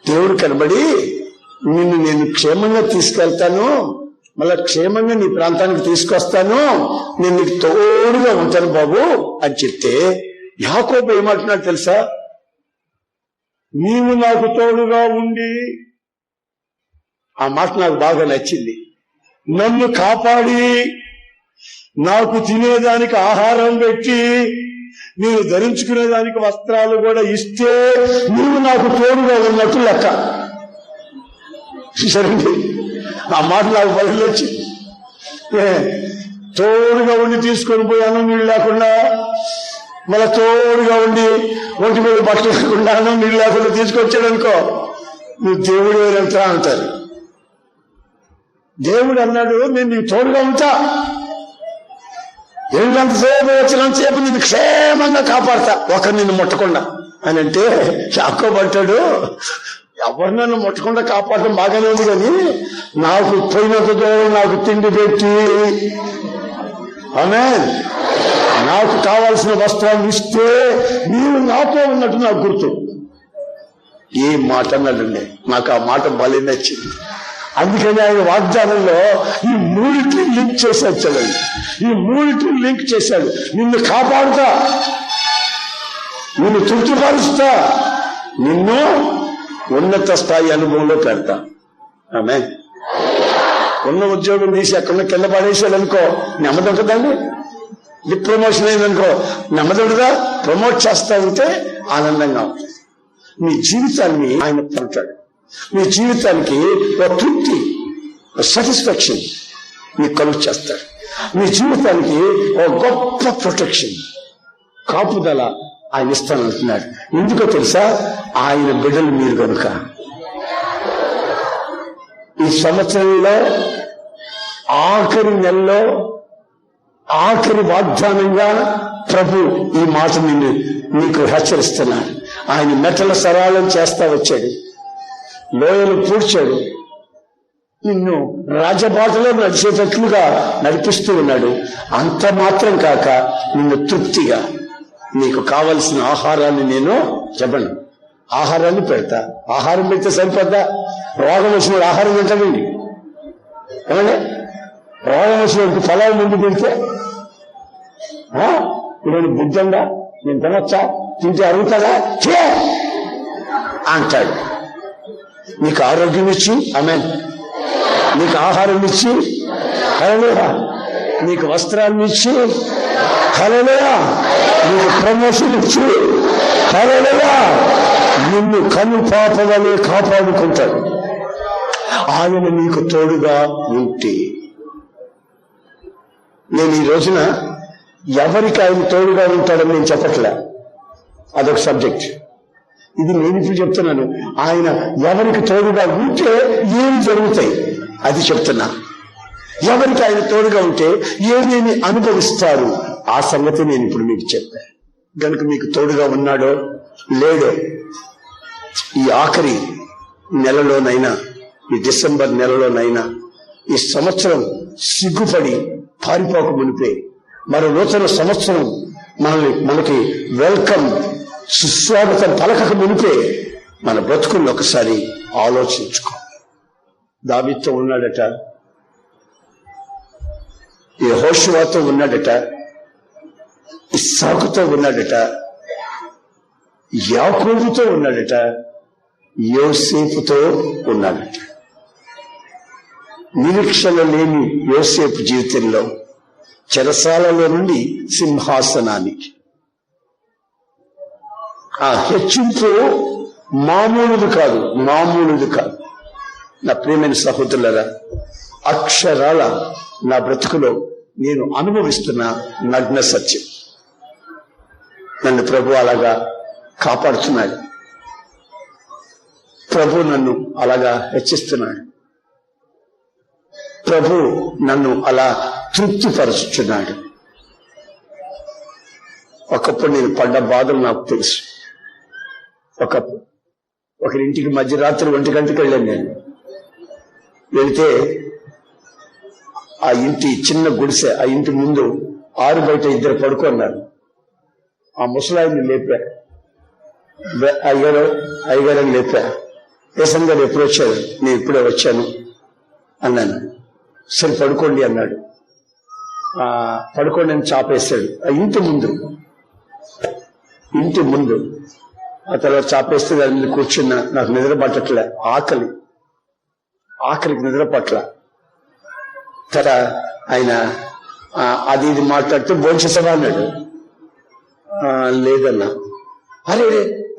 దేవుడు కనబడి నిన్ను నేను క్షేమంగా తీసుకెళ్తాను, మళ్ళా క్షేమంగా నీ ప్రాంతానికి తీసుకొస్తాను, నేను నీకు తోడుగా ఉంటాను బాబు అని చెప్తే యాకోబు ఏమంటున్నాడు తెలుసా? నీవు నాకు తోడుగా ఉండి, ఆ మాట నాకు బాగా నచ్చింది, నన్ను కాపాడి నాకు తినేదానికి ఆహారం పెట్టి నేను ధరించుకునేదానికి వస్త్రాలు కూడా ఇస్తే నీవు నాకు తోడుగా ఉన్నట్టు లెక్క. సరేండి, ఆ మాట నాకు బదులు వచ్చింది. తోడుగా ఉండి తీసుకొని పోయాను నీళ్ళు లేకుండా మళ్ళా తోడుగా ఉండి ఒంటి మీద బట్టలు లేకుండా నీళ్ళు లేకుండా తీసుకొచ్చాడు అనుకో, నువ్వు దేవుడు వెళ్తా అంటారు. దేవుడు అన్నాడు, నేను నీకు తోడుగా ఉంటా, ఏమిటంతసేపు వచ్చినంతసేపు నిన్ను క్షేమంగా కాపాడతా, ఒకరు నిన్ను ముట్టకుండా అని అంటే యాకోబు అంటాడు, ఎవరు నన్ను ముట్టకుండా కాపాడటం బాగానే ఉంది, కానీ నాకు పోయినంత దూరం నాకు తిండి పెట్టి, ఆమేన్, నాకు కావాల్సిన వస్త్రాలు ఇస్తే నీవు నాతో ఉన్నట్టు నాకు గుర్తు. ఏ మాట అన్నాడండి, నాకు ఆ మాట భలే నచ్చింది. అందుకని ఆయన వాగ్దానంలో ఈ మూడిటిని లింక్ చేశాడు. చలండి, ఈ మూడిటిని లింక్ చేశాడు. నిన్ను కాపాడుతా, నిన్ను తృప్తిపరుస్తా, నిన్ను ఉన్నత స్థాయి అనుభవంలో పెడతా. ఆమె ఉన్న ఉద్యోగం తీసి ఎక్కడ కింద పడేసాడు అనుకో, నెమ్మది ఉంటుందండి. ప్రమోషన్ అయిందనుకో, నెమ్మది ఉంటుందా? ప్రమోట్ చేస్తా ఉంటే ఆనందంగా ఉంటుంది. నీ జీవితాన్ని ఆయన పంటాడు. నీ జీవితానికి ఒక తృప్తి, ఒక సాటిస్ఫాక్షన్ నీ కలుగు చేస్తాడు. నీ జీవితానికి ఒక గొప్ప ప్రొటెక్షన్, కాపుదల ఆయన ఇస్తానంటున్నాడు. ఎందుకో తెలుసా? ఆయన బిడ్డలు మీరు కనుక. ఈ సంవత్సరంలో ఆఖరి నెలలో ఆఖరి వాగ్దానంగా ప్రభు ఈ మాట నీకు హెచ్చరిస్తున్నాడు. ఆయన మెట్టల సరళం చేస్తా వచ్చాడు, లోయలు పూడ్చాడు, నిన్ను రాజబాటలో నడిచేటట్లుగా నడిపిస్తూ ఉన్నాడు. అంత మాత్రం కాక నిన్ను తృప్తిగా నీకు కావలసిన ఆహారాన్ని నేను చెప్పను, ఆహారాన్ని పెడతా. ఆహారం పెడితే సరిపోద్దా? రోగం వచ్చిన ఆహారం తింటామండి, ఏమంటే రోగం వచ్చినప్పుడు ఫలాలు ముందు పెడితే నేను బుద్ధంగా నేను తినొచ్చా, తింటే అరుగుతాడా చే అంటాడు. నీకు ఆరోగ్యం ఇచ్చి, ఆమేన్, నీకు ఆహారం ఇచ్చి, హల్లెలూయా, నీకు వస్త్రాన్ని ఇచ్చి, హల్లెలూయా, నీకు ప్రమోషన్ ఇచ్చి, హల్లెలూయా, నిన్ను కను పాపవలే కాపాడుకుంటాడు. ఆయన నీకు తోడుగా ఉంటే. నేను ఈ రోజున ఎవరికి ఆయన తోడుగా ఉంటాడని నేను చెప్పట్లే, అదొక సబ్జెక్ట్. ఇది నేను ఇప్పుడు చెప్తున్నాను. ఆయన ఎవరికి తోడుగా ఉంటే ఏం జరుగుతాయి అది చెప్తున్నా. ఎవరికి ఆయన తోడుగా ఉంటే ఏమేమి అనుభవిస్తారు ఆ సంగతి నేను ఇప్పుడు మీకు చెప్పాను. కనుక మీకు తోడుగా ఉన్నాడో లేడో, ఈ ఆఖరి నెలలోనైనా, ఈ డిసెంబర్ నెలలోనైనా, ఈ సంవత్సరం సిగ్గుపడి పారిపోక మునిపే మరో నూతన సంవత్సరం మనకి వెల్కమ్, సుస్వాగతం పలకక మునిపే మన బ్రతుకుల్లో ఒకసారి ఆలోచించుకో. దావీదుతో ఉన్నాడట, యెహోషువతో ఉన్నాడట, ఇస్సాకుతో ఉన్నాడట, యాకోబుతో ఉన్నాడట, యోసేపుతో ఉన్నాడట. నిరీక్షణ లేని యోసేపు జీవితంలో చెరసాలలో నుండి సింహాసనానికి ఆ హెచ్చింపు మామూలుది కాదు. నా ప్రియమైన సహోదరులారా, అక్షరాల నా బ్రతుకులో నేను అనుభవిస్తున్న నగ్న సత్యం. నన్ను ప్రభు అలాగా కాపాడుతున్నాడు, ప్రభు నన్ను అలాగా హెచ్చిస్తున్నాడు, ప్రభు నన్ను అలా తృప్తిపరుచుతున్నాడు. ఒకప్పుడు నేను పడ్డ బాధలు నాకు తెలుసు. ఒకరింటికి మధ్యరాత్రి 1 గంటకి వెళ్ళాను. నేను వెళితే ఆ ఇంటి చిన్న గుడిసె, ఆ ఇంటి ముందు ఆరు బయట 2 పడుకున్నారు. ఆ ముసలాయిని లేపా, అయ్యగారని లేపా. ఏసం గారు ఎప్పుడు వచ్చారు? నేను ఇప్పుడే వచ్చాను అన్నాను. సరే పడుకోండి అన్నాడు. పడుకోండి అని చాపేశాడు ఆ ఇంటి ముందు. ఆ తర్వాత చాపేస్తే దాని మీద కూర్చున్నా. నాకు నిద్ర పట్టట్లే, ఆకలికి నిద్ర పట్ల. తర ఆయన అది ఇది మాట్లాడితే భోంచేసావా అన్నాడు. లేదన్నా. అరే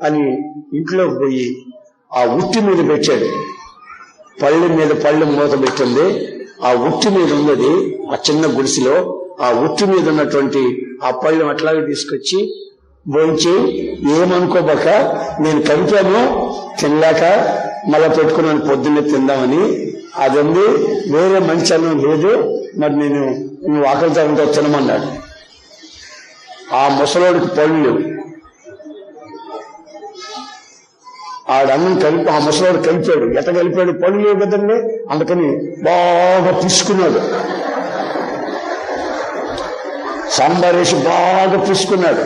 అని ఇంట్లోకి పోయి ఆ ఉట్టి మీద పెట్టాడు. పళ్ళెం మీద పళ్ళెం మూత పెట్టింది. ఆ ఉట్టి మీద ఉన్నది ఆ చిన్న గుడిసెలో. ఆ ఉట్టి మీద ఉన్నటువంటి ఆ పళ్ళెం అట్లాగే తీసుకొచ్చి భోంచి ఏమనుకోబాక, నేను కలిపాను తినలేక మళ్ళా పెట్టుకున్నాను పొద్దున్నే తిందామని. అదండి వేరే మంచి అన్నం లేదు, మరి నువ్వు ఆకలితో ఉంటే తినమన్నాడు. ఆ ముసలోడికి పళ్ళు ఆడన్నం కలిపి ఆ ముసలోడు కలిపాడు. ఎట్ట కలిపాడు? పళ్ళు లేవు కదండి, అందుకని బాగా పిసుకున్నాడు. సాంబార్ వేసి బాగా పిసుకున్నాడు.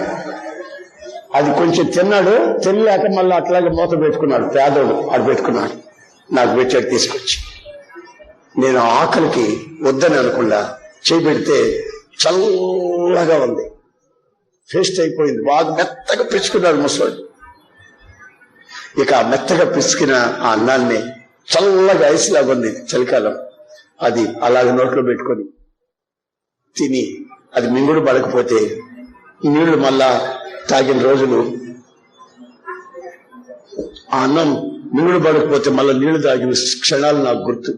అది కొంచెం తిన్నాడు, తినలేక మళ్ళీ అట్లాగే మూత పెట్టుకున్నాడు. పేదోడు ఆడు పెట్టుకున్నాడు, నాకు పెట్టాడు తీసుకొచ్చి. నేను ఆకలికి వద్దని అనకుండా చేయి పెడితే చల్లగా ఉంది, పేస్ట్ అయిపోయింది. బాగా మెత్తగా పిచ్చుకున్నాడు ముసలోడు. ఇక ఆ మెత్తగా పిసికిన ఆ అన్నాన్ని చల్లగా ఐస్ లాగా ఉంది చలికాలం, అది అలాగే నోట్లో పెట్టుకొని తిని అది మింగుడు పడకపోతే నీళ్లు మళ్ళా తాగిన రోజులు, ఆ అన్నం మింగుడు పడకపోతే మళ్ళా నీళ్లు తాగిన క్షణాలు నాకు గుర్తు.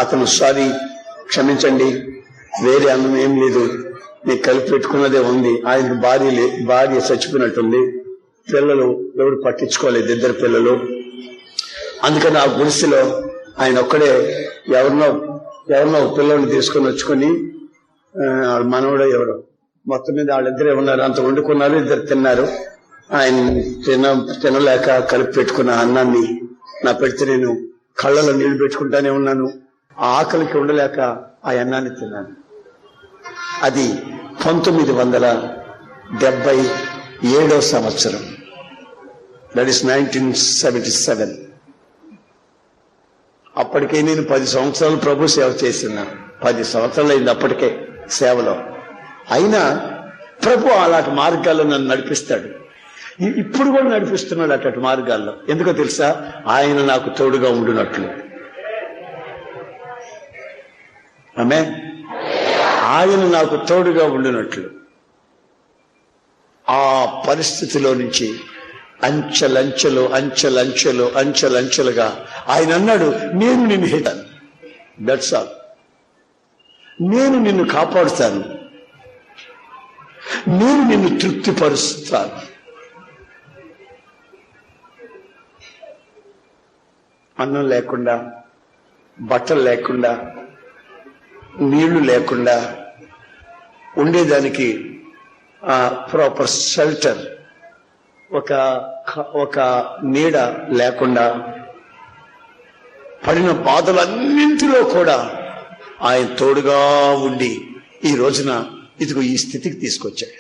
అతను సారీ క్షమించండి, వేరే అన్నం ఏం లేదు, నేను కలిపి పెట్టుకున్నదే ఉంది. ఆయనకు భార్య చచ్చిపోయినట్టుంది, పిల్లలు ఎవరు పట్టించుకోలేదు, 2 పిల్లలు. అందుకని ఆ గుడిసెలో ఆయన ఒక్కడే ఎవరినో పిల్లల్ని తీసుకొని వచ్చుకొని మనవడో ఎవరో మొత్తం మీద వాళ్ళిద్దరే ఉన్నారు. అంత వండుకున్నారు, 2 తిన్నారు. ఆయన తినలేక కలిపి పెట్టుకున్న అన్నాన్ని నా పెడితే నేను కళ్ళలో నీళ్లు పెట్టుకుంటానే ఉన్నాను. ఆ ఆకలికి ఉండలేక ఆ అన్నాన్ని తిన్నాను. అది 1977 సంవత్సరం, దట్ ఈస్ 1977. అప్పటికే నేను 10 సంవత్సరాలు ప్రభు సేవ చేస్తున్నాను. 10 సంవత్సరాలు అయింది అప్పటికే సేవలో. అయినా ప్రభు అలాంటి మార్గాల్లో నన్ను నడిపిస్తాడు. ఇప్పుడు కూడా నడిపిస్తున్నాడు అట్లాంటి మార్గాల్లో. ఎందుకో తెలుసా? ఆయన నాకు తోడుగా ఉండునట్లు. ఆమె ఆయన నాకు తోడుగా ఉండినట్లు. ఆ పరిస్థితిలో నుంచి అంచెలంచెలుగా ఆయన అన్నాడు, నేను నిన్ను హితాను, దట్స్ ఆల్, నేను నిన్ను కాపాడుతాను, నేను నిన్ను తృప్తిపరుస్తాను. అన్నం లేకుండా, బట్టలు లేకుండా, నీళ్లు లేకుండా ఉండేదానికి ప్రాపర్ షెల్టర్, ఒక నీడ లేకుండా పడిన బాధలన్నింటిలో కూడా ఆయన తోడుగా ఉండి ఈ రోజున ఇదిగో ఈ స్థితికి తీసుకొచ్చాడు.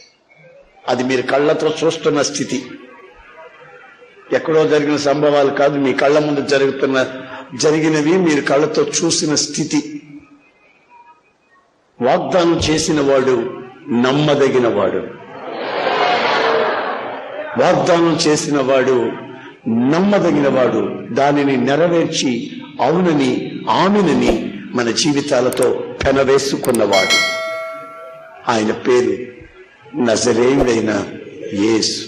అది మీరు కళ్ళతో చూస్తున్న స్థితి, ఎక్కడో జరిగిన సంభవాలు కాదు, మీ కళ్ళ ముందు జరిగినవి మీరు కళ్ళతో చూసిన స్థితి. వాగ్దానం చేసిన వాడు నమ్మదగిన వాడు, వాగ్దానం చేసిన వాడు నమ్మదగిన వాడు, దానిని నెరవేర్చి అవునని ఆమెనని మన జీవితాలతో పెనవేసుకున్నవాడు. ఆయన పేరు నజరేయుడైన యేసు.